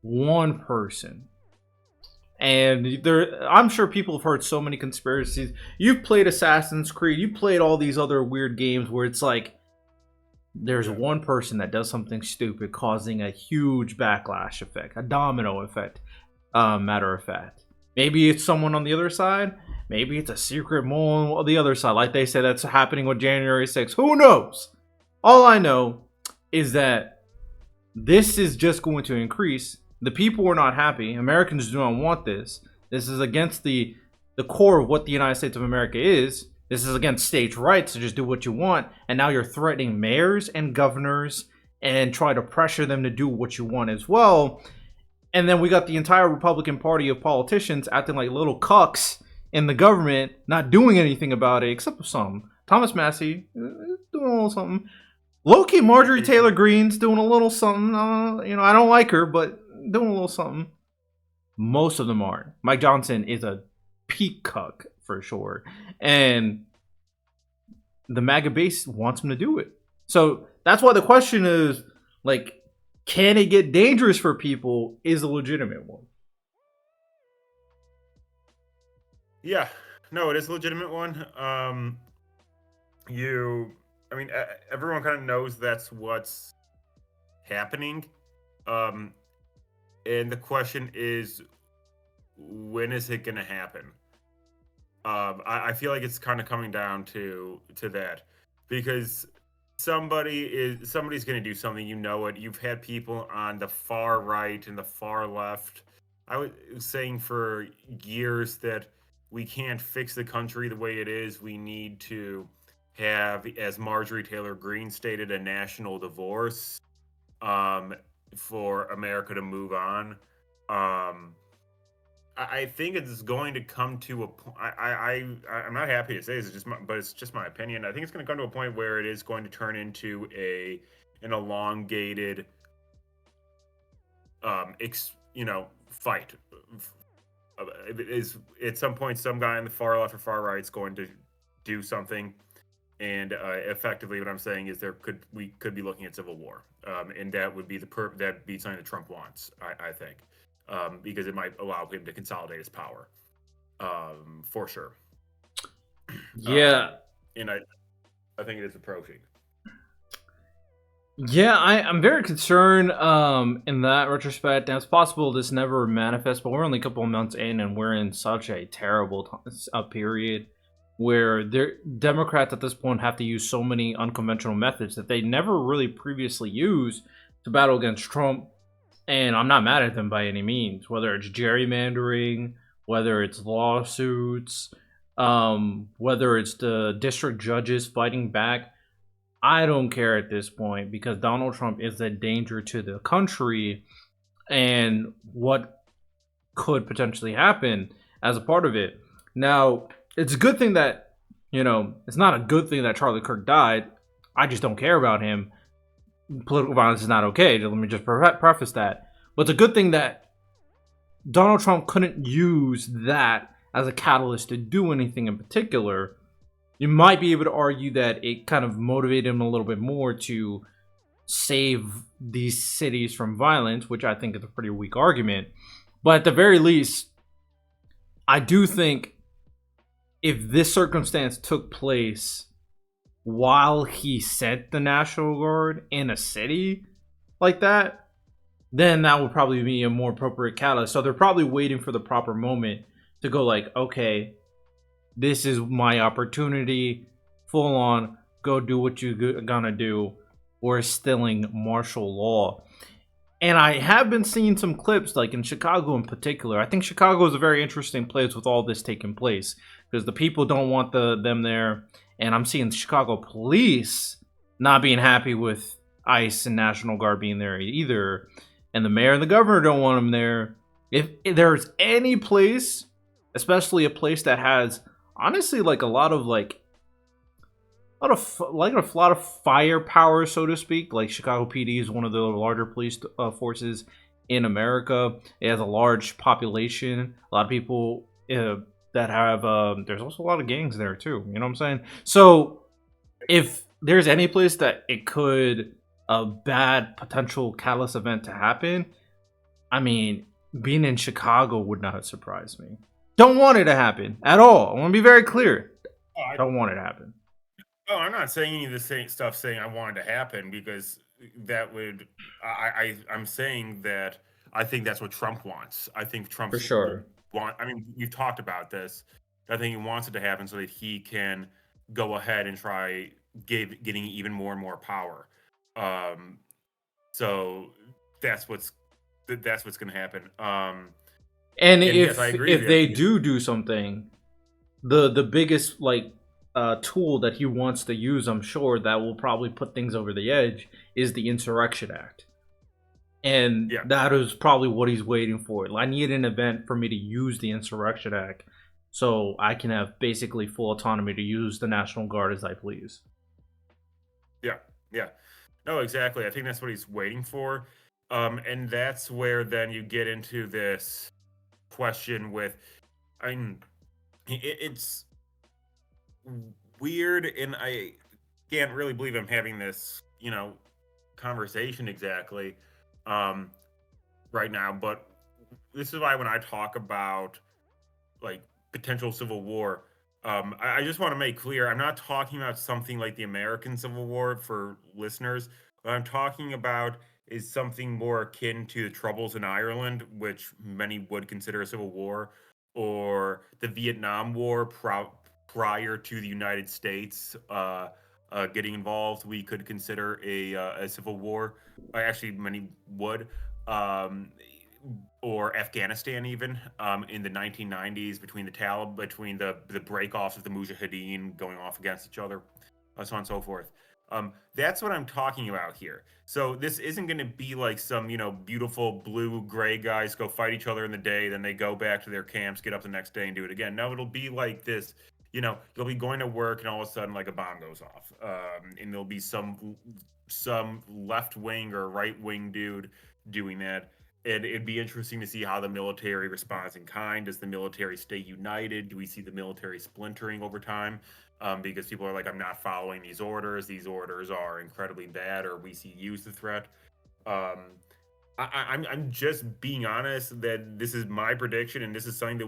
one person. And I'm sure people have heard so many conspiracies. You've played Assassin's Creed, you played all these other weird games where it's like there's one person that does something stupid, causing a huge backlash effect, a domino effect. Matter of fact, maybe it's someone on the other side. Maybe it's a secret mole on the other side, like they say that's happening with January 6th. Who knows? All I know is that this is just going to increase. The people are not happy. Americans do not want this. This is against the core of what the United States of America is. This is against states' rights to just do what you want. And now you're threatening mayors and governors and try to pressure them to do what you want as well. And then we got the entire Republican Party of politicians acting like little cucks in the government, not doing anything about it, except for some. Thomas Massey doing a little something. Low-key Marjorie Taylor Greene's doing a little something. I don't like her, but doing a little something. Most of them aren't. Mike Johnson is a peak cuck for sure, and the MAGA base wants him to do it. So that's why the question is, like, can it get dangerous for people? Is a legitimate one. Yeah, no, it is a legitimate one. Everyone kind of knows that's what's happening. And the question is, when is it going to happen? I feel like it's kind of coming down to that, because somebody's going to do something. You know it. You've had people on the far right and the far left. I was saying for years that we can't fix the country the way it is. We need to have, as Marjorie Taylor Greene stated, a national divorce for America to move on. I think it's going to come to a point. I'm not happy to say this, but it's just my opinion. I think it's going to come to a point where it is going to turn into an elongated, fight. Is at some point some guy in the far left or far right is going to do something, and effectively, what I'm saying is we could be looking at civil war, and that would be that'd be something that Trump wants. I think. Because it might allow him to consolidate his power, for sure. Yeah, and I think it is approaching. Yeah, I'm very concerned in that retrospect. And it's possible this never manifests, but we're only a couple of months in, and we're in such a terrible period where Democrats at this point have to use so many unconventional methods that they never really previously used to battle against Trump. And I'm not mad at them by any means, whether it's gerrymandering, whether it's lawsuits, whether it's the district judges fighting back. I don't care at this point, because Donald Trump is a danger to the country and what could potentially happen as a part of it. Now, it's a good thing that, it's not a good thing that Charlie Kirk died. I just don't care about him. Political violence is not okay. Let me just preface that. But it's a good thing that Donald Trump couldn't use that as a catalyst to do anything in particular. You might be able to argue that it kind of motivated him a little bit more to save these cities from violence, which I think is a pretty weak argument. But at the very least, I do think if this circumstance took place while he sent the National Guard in a city like that, then that would probably be a more appropriate catalyst. So they're probably waiting for the proper moment to go like, okay, this is my opportunity, full on, go do what you're gonna do. We're instilling martial law. And I have been seeing some clips, like in Chicago in particular. I think Chicago is a very interesting place with all this taking place. because the people don't want them there, and I'm seeing Chicago police not being happy with ICE and National Guard being there either, and the mayor and the governor don't want them there. If there's any place, especially a place that has honestly like a lot of like a lot of firepower, so to speak. Like Chicago PD is one of the larger police forces in America. It has a large population, a lot of people that have. There's also a lot of gangs there too. You know what I'm saying? So if there's any place that it could a bad potential catalyst event to happen, I mean, being in Chicago would not surprise me. Don't want it to happen at all. I want to be very clear. Oh, Don't want it to happen. I'm not saying any of the same stuff saying I want it to happen because that would I'm saying that I think that's what Trump wants. I think For Trump's sure. want. I mean, we've talked about this. I think he wants it to happen so that he can go ahead and try getting even more and more power. Um, so that's what's going to happen. And And yes, I agree if with you. they do something, the biggest like tool that he wants to use, I'm sure that will probably put things over the edge, is the Insurrection Act. And Yeah, that is probably what he's waiting for. I need an event for me to use the Insurrection Act so I can have basically full autonomy to use the National Guard as I please. yeah, yeah. No, exactly. I think that's what he's waiting for. And that's where then you get into this question with, I mean, it's weird, and I can't really believe I'm having this, conversation exactly, um, right now. But this is why when I talk about like potential civil war, I just want to make clear I'm not talking about something like the American Civil War for listeners. What I'm talking about is something more akin to the Troubles in Ireland, which many would consider a civil war, or the Vietnam War prior to the United States getting involved. We could consider a civil war. Actually, many would. Um, or Afghanistan, even in the 1990s, between the Taliban, between the break-offs of the Mujahideen going off against each other, so on and so forth. That's what I'm talking about here. So this isn't going to be like some beautiful blue gray guys go fight each other in the day, then they go back to their camps, get up the next day, and do it again. No, it'll be like this. You'll be going to work, and all of a sudden, like a bomb goes off, and there'll be some left wing or right wing dude doing that. And it'd be interesting to see how the military responds in kind. Does the military stay united? Do we see the military splintering over time? Because people are like, I'm not following these orders. These orders are incredibly bad, or we see use the threat. Um, I'm just being honest that this is my prediction, and this is something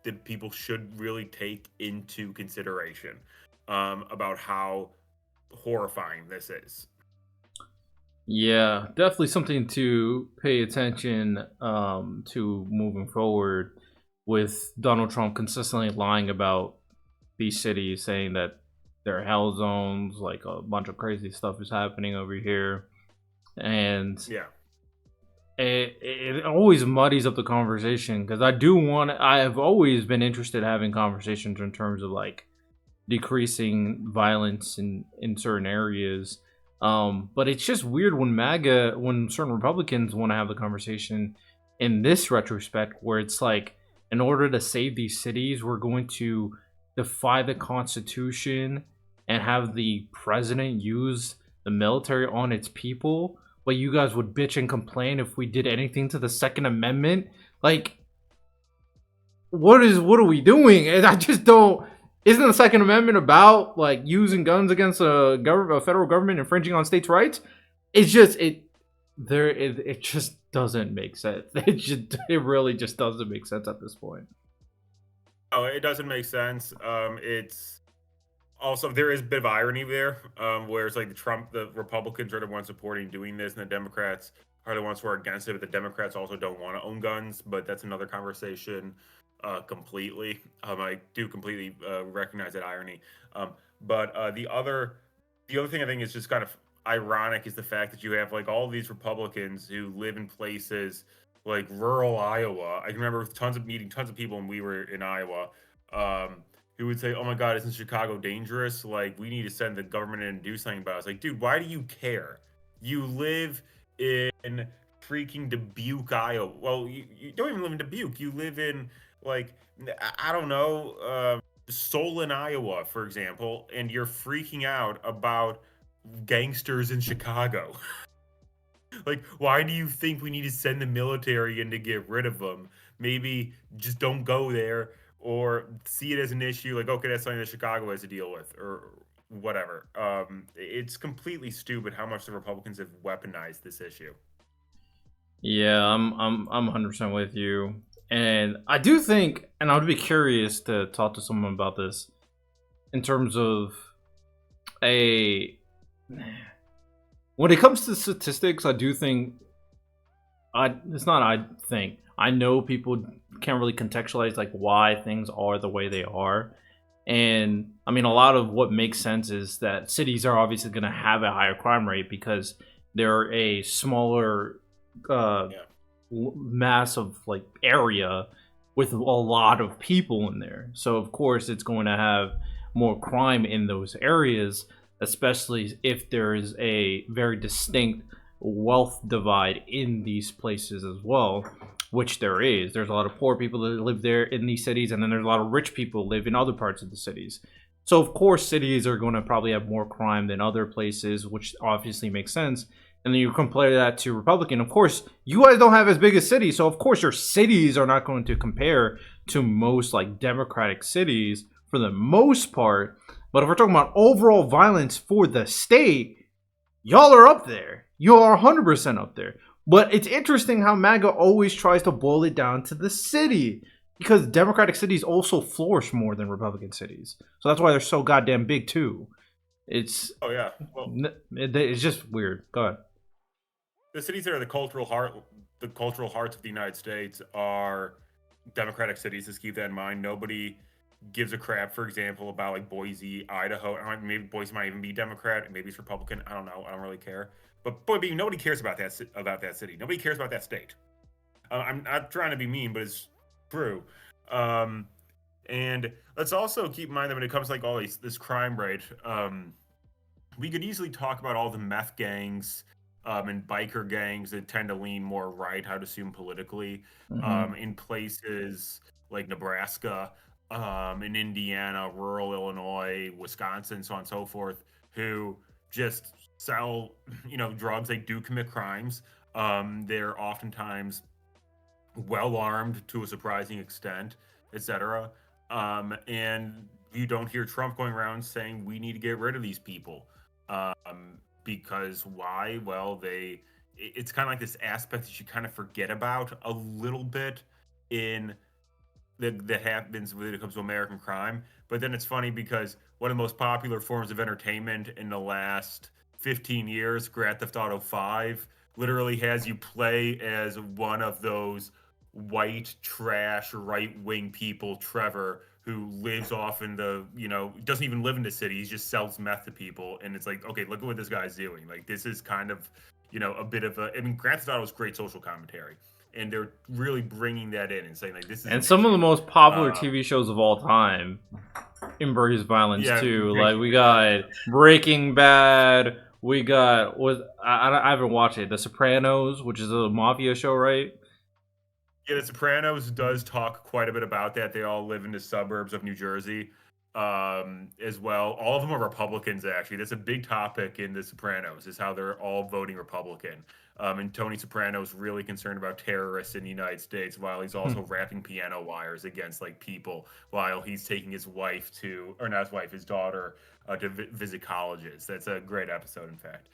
that people should really take into consideration about how horrifying this is. Yeah, definitely something to pay attention to moving forward, with Donald Trump consistently lying about these cities, saying that they're hell zones, like a bunch of crazy stuff is happening over here. And Yeah. it always muddies up the conversation, because I have always been interested in having conversations in terms of like decreasing violence in certain areas. But it's just weird when certain Republicans want to have the conversation in this retrospect, where it's like, in order to save these cities, we're going to defy the Constitution and have the president use the military on its people. But you guys would bitch and complain if we did anything to the Second Amendment. Like, what are we doing? And I just don't. Isn't the Second Amendment about like using guns against a federal government infringing on states' rights? It's just it just doesn't make sense. It really just doesn't make sense at this point. Oh, it doesn't make sense. It's also, there is a bit of irony there, where it's like the Republicans are the ones supporting doing this, and the Democrats are the ones who are against it. But the Democrats also don't want to own guns, but that's another conversation completely. I do completely recognize that irony. But the other thing I think is just kind of ironic is the fact that you have like all these Republicans who live in places like rural Iowa. I remember meeting tons of people when we were in Iowa, um, who would say, "Oh my God, isn't Chicago dangerous? Like, we need to send the government in and do something about it." It's like, dude, why do you care? You live in freaking Dubuque, Iowa. Well, you don't even live in Dubuque. You live in like I don't know, Solon, Iowa, for example, and you're freaking out about gangsters in Chicago. Like, why do you think we need to send the military in to get rid of them? Maybe just don't go there or see it as an issue. Like, okay, that's something that Chicago has to deal with or whatever. It's completely stupid how much the Republicans have weaponized this issue. Yeah, I'm 100% with you. And I do think, and I would be curious to talk to someone about this in terms of a when it comes to statistics, I do think I know people can't really contextualize like why things are the way they are. And I mean, a lot of what makes sense is that cities are obviously going to have a higher crime rate because they're a smaller uh, Yeah. mass of like area with a lot of people in there. So of course it's going to have more crime in those areas, especially if there is a very distinct wealth divide in these places as well, which there is. There's a lot of poor people that live there in these cities, and then there's a lot of rich people live in other parts of the cities. So of course cities are going to probably have more crime than other places, which obviously makes sense. And then you compare that to Republican. Of course, you guys don't have as big a city, so of course your cities are not going to compare to most like Democratic cities for the most part. But if we're talking about overall violence for the state, y'all are up there. You are 100% up there. But it's interesting how MAGA always tries to boil it down to the city because Democratic cities also flourish more than Republican cities. So that's why they're so goddamn big too. It's Oh yeah. Well, it's just weird. Go ahead. the cities that are the cultural hearts of the United States are Democratic cities. Just keep that in mind. Nobody gives a crap, for example, about like Boise, Idaho. Maybe Boise might even be Democrat, maybe it's Republican. I don't know. I don't really care. But boy, nobody cares about that city. Nobody cares about that state. I'm not trying to be mean, but it's true. Um, and let's also keep in mind that when it comes to like all this crime rate, we could easily talk about all the meth gangs and biker gangs that tend to lean more right, I'd assume politically, Mm-hmm. in places like Nebraska, in Indiana, rural Illinois, Wisconsin, so on and so forth, who just sell, drugs. They do commit crimes. They're oftentimes well armed to a surprising extent, etc. And you don't hear Trump going around saying we need to get rid of these people. Because why? Well, it's kind of like this aspect that you kind of forget about a little bit in that happens when it comes to American crime. But then it's funny because one of the most popular forms of entertainment in the last 15 years, Grand Theft Auto 5, literally has you play as one of those white trash right wing people, Trevor, who lives off in doesn't even live in the city. He just sells meth to people. And it's like, okay, look at what this guy's doing. Like, this is kind of, a bit of I mean, Grand Theft Auto is great social commentary, and they're really bringing that in and saying like this is And an some of the issue. most popular Uh, TV shows of all time embrace violence yeah, too. Like Breaking we Bad. got Breaking Bad. We got I haven't watched it. The Sopranos, which is a mafia show, right? Yeah, The Sopranos does talk quite a bit about that. They all live in the suburbs of New Jersey, as well. All of them are Republicans, actually. That's a big topic in The Sopranos, is how they're all voting Republican. And Tony Soprano's really concerned about terrorists in the United States, while he's also wrapping piano wires against like people, while he's taking his wife to, or not his wife, his daughter, to visit colleges. That's a great episode, in fact.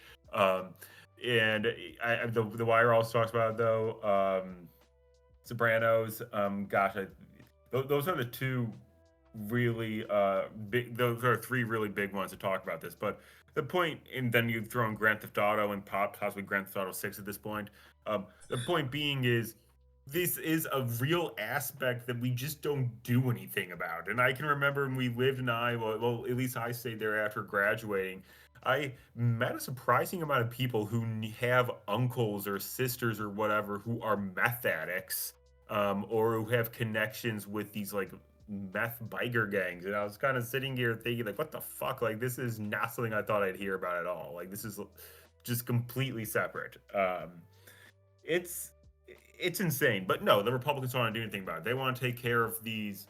And the Wire also talks about it, though. Sopranos. Gosh, those are the two really big. Those are three really big ones to talk about this. But the point, and then you throw in Grand Theft Auto and possibly Grand Theft Auto 6 at this point. The point being is this is a real aspect that we just don't do anything about. And I can remember when we lived in Iowa, well, at least I stayed there after graduating. I met a surprising amount of people who have uncles or sisters or whatever who are meth addicts, or who have connections with these like meth biker gangs, and I was kind of sitting here thinking, like, what the fuck? Like, this is not something I thought I'd hear about at all. Like, this is just completely separate. It's it's insane. But no, the Republicans don't want to do anything about it. They want to take care of these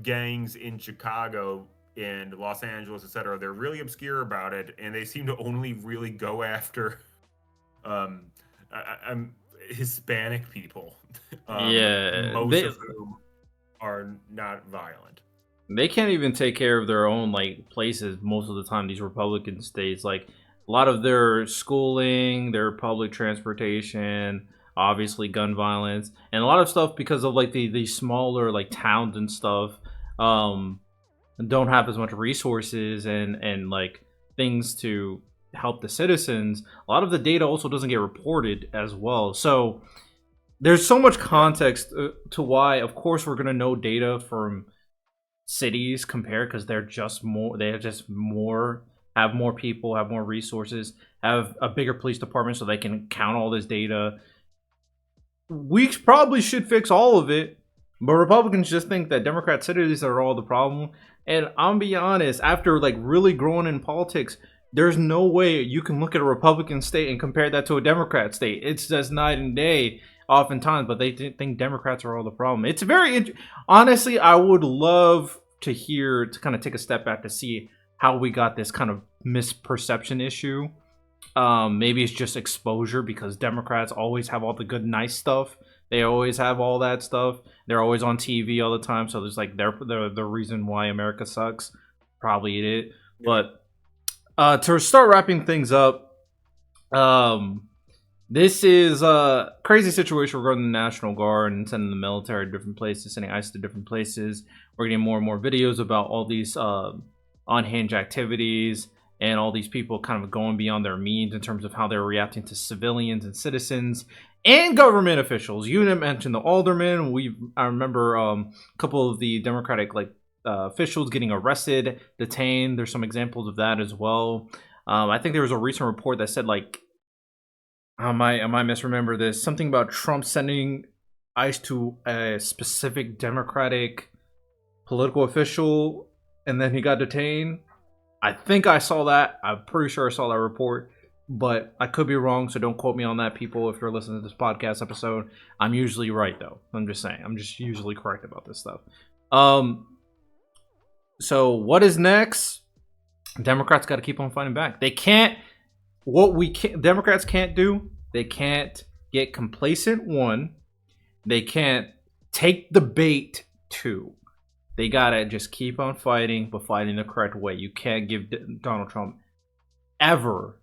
gangs in Chicago and Los Angeles, etc. They're really obscure about it, and they seem to only really go after um, I'm Hispanic people, Yeah, most of whom are not violent. they can't even take care of their own like places most of the time. These Republican states, like a lot of their schooling, their public transportation, obviously gun violence, and a lot of stuff because of like the smaller like towns and stuff. Um, don't have as much resources and like things to help the citizens. A lot of the data also doesn't get reported as well. So there's so much context to why, of course, we're gonna know data from cities compared because they're just more. They have just more. Have more people, have more resources, have a bigger police department so they can count all this data. We probably should fix all of it, but Republicans just think that Democrat cities are all the problem. And I'm be honest, after like really growing in politics, there's no way you can look at a Republican state and compare that to a Democrat state. It's just night and day oftentimes, but they think Democrats are all the problem. It's very honestly, I would love to hear to kind of take a step back to see how we got this kind of misperception issue. Maybe it's just exposure because Democrats always have all the good, nice stuff. They always have all that stuff. They're always on TV all the time. So there's like they're the reason why America sucks. Probably it. Yeah. But to start wrapping things up, this is a crazy situation regarding the National Guard and sending the military to different places, sending ICE to different places. We're getting more and more videos about all these unhinged activities and all these people kind of going beyond their means in terms of how they're reacting to civilians and citizens and government officials. You mentioned the aldermen. I remember a couple of the Democratic officials getting arrested, detained. There's some examples of that as well. I think there was a recent report that said like, I might misremember this, something about Trump sending ICE to a specific Democratic political official, and then he got detained. I think I saw that. I'm pretty sure I saw that report, but I could be wrong, so don't quote me on that, people, if you're listening to this podcast episode. I'm usually right, though. I'm just saying. I'm just usually correct about this stuff. So what is next? Democrats got to keep on fighting back. They can't... Democrats can't do, they can't get complacent, one. They can't take the bait, two. They gotta just keep on fighting, but fighting the correct way. You can't give Donald Trump ever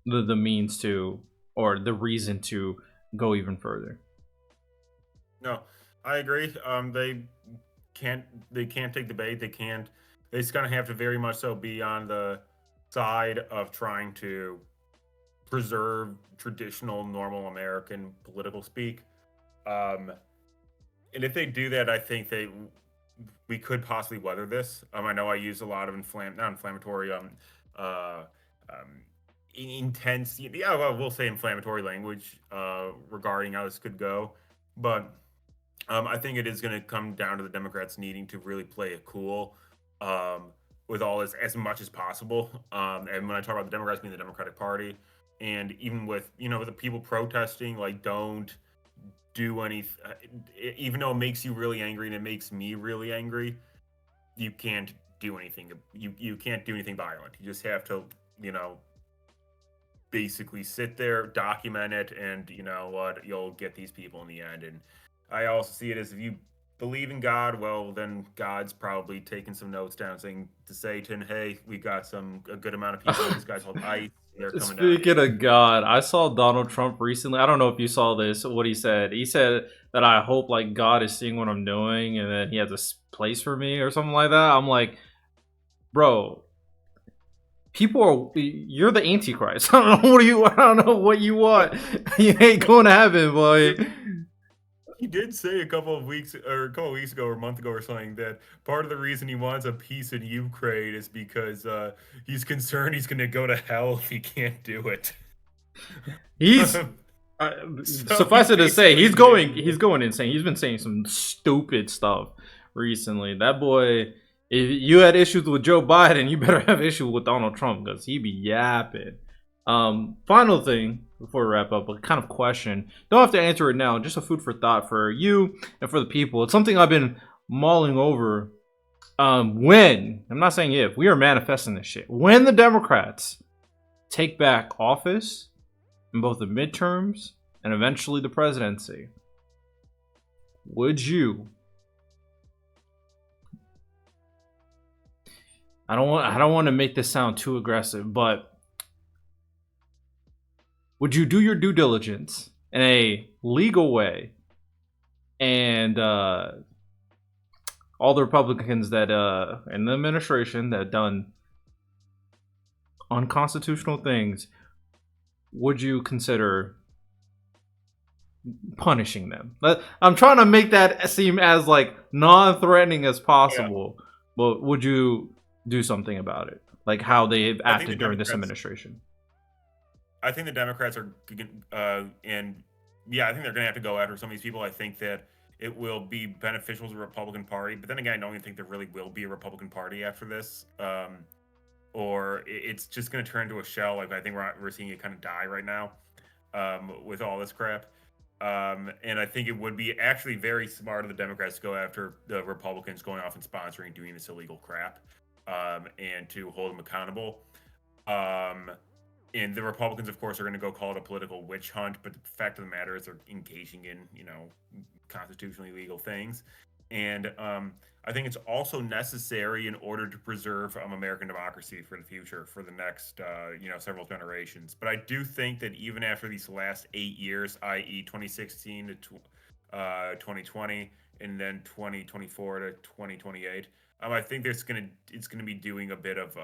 the means to, or the reason to go even further. No, I agree. They can't take the bait. They can't. They just gonna have to very much so be on the side of trying to preserve traditional, normal American political speak. And if they do that, I think we could possibly weather this. I know I use a lot of not inflammatory, uh, um, intense, yeah, well, we'll say inflammatory language regarding how this could go. But I think it is going to come down to the Democrats needing to really play it cool with all this as much as possible. And when I talk about the Democrats being the Democratic Party, and even with with the people protesting, like don't do anything, even though it makes you really angry and it makes me really angry. You can't do anything. You can't do anything violent. You just have to basically sit there, document it, and you know what, you'll get these people in the end. And I also see it as if you believe in God, well, then God's probably taking some notes down, saying to Satan, "Hey, we got a good amount of people. These guys hold ICE. They're coming down." Speaking of God, I saw Donald Trump recently. I don't know if you saw this. What he said. He said that I hope like God is seeing what I'm doing, and that He has a place for me or something like that. I'm like, bro, you're the Antichrist. I don't know what you want. You ain't going to heaven, boy. He did say a couple of weeks ago or a month ago or something that part of the reason he wants a peace in Ukraine is because he's concerned he's going to go to hell if he can't do it. He's suffice it to say, he's going insane. He's been saying some stupid stuff recently. That boy, if you had issues with Joe Biden, you better have issues with Donald Trump because he be yapping. Final thing before we wrap up, a kind of question. Don't have to answer it now. Just a food for thought for you and for the people. It's something I've been mulling over. When, I'm not saying if, we are manifesting this shit. When the Democrats take back office in both the midterms and eventually the presidency, would you? I don't want to make this sound too aggressive, but would you do your due diligence in a legal way and all the Republicans that in the administration that done unconstitutional things, would you consider punishing them? I'm trying to make that seem as like non-threatening as possible, but would you do something about it, like how they've acted during this administration? I think the Democrats are, and yeah, I think they're going to have to go after some of these people. I think that it will be beneficial to the Republican Party, but then again, I don't even think there really will be a Republican Party after this, or it's just going to turn into a shell. Like I think we're seeing it kind of die right now with all this crap. And I think it would be actually very smart of the Democrats to go after the Republicans going off and sponsoring doing this illegal crap, and to hold them accountable. And the Republicans, of course, are going to go call it a political witch hunt. But the fact of the matter is they're engaging in, constitutionally legal things. And I think it's also necessary in order to preserve American democracy for the future, for the next, several generations. But I do think that even after these last 8 years, i.e. 2016 to 2020, and then 2024 to 2028, I think it's gonna be doing a bit of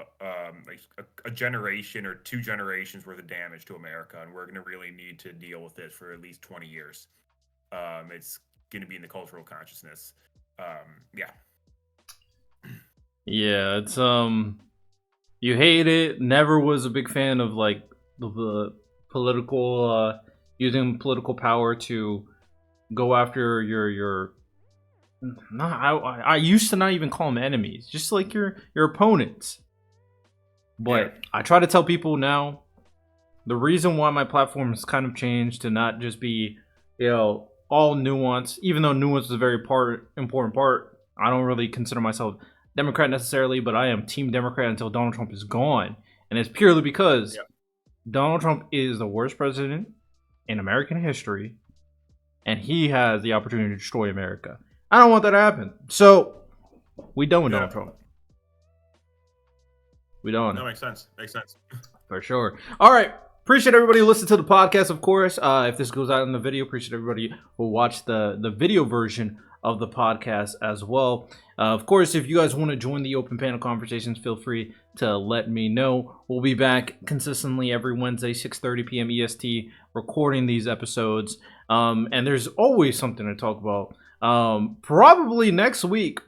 a generation or 2 generations worth of damage to America, and we're gonna really need to deal with this for at least 20 years. It's gonna be in the cultural consciousness. Yeah, it's you hate it. Never was a big fan of like the political using political power to go after your. No, I used to not even call them enemies, just like your opponents. But I try to tell people now, the reason why my platform has kind of changed to not just be, all nuance, even though nuance is a very important part. I don't really consider myself Democrat necessarily, but I am Team Democrat until Donald Trump is gone. And it's purely because Donald Trump is the worst president in American history, and he has the opportunity to destroy America. I don't want that to happen. So, we done with Donald Trump. We done. That makes sense. For sure. All right. Appreciate everybody who listened to the podcast, of course. If this goes out in the video, appreciate everybody who watched the video version of the podcast as well. Of course, if you guys want to join the open panel conversations, feel free to let me know. We'll be back consistently every Wednesday, 6:30 p.m. EST, recording these episodes. And there's always something to talk about. Probably next week,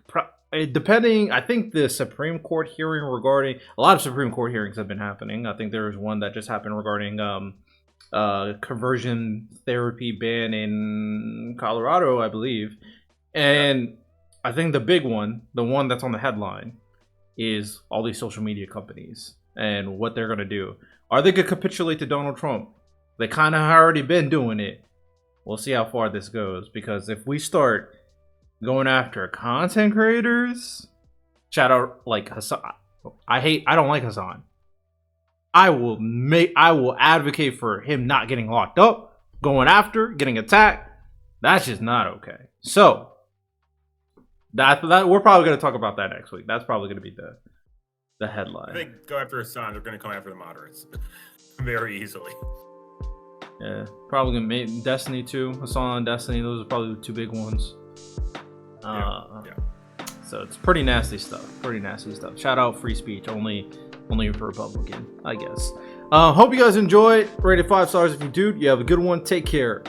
depending. I think the Supreme Court hearing regarding a lot of Supreme Court hearings have been happening. I think there was one that just happened regarding conversion therapy ban in Colorado, I believe. And I think the big one, the one that's on the headline, is all these social media companies and what they're gonna do. Are they gonna capitulate to Donald Trump? They kind of already been doing it. We'll see how far this goes, because if we start going after content creators, shout out like Hassan. I don't like Hassan. I will advocate for him not getting locked up, going after, getting attacked. That's just not okay. So that we're probably going to talk about that next week. That's probably going to be the headline. I think go after Hassan. They're going to come after the moderates very easily. Yeah, probably gonna make Destiny too. Hassan and Destiny, those are probably the 2 big ones. So it's pretty nasty stuff. Shout out free speech, only for Republican, I guess. Hope you guys enjoyed. Rated 5 stars if you do. You have a good one. Take care.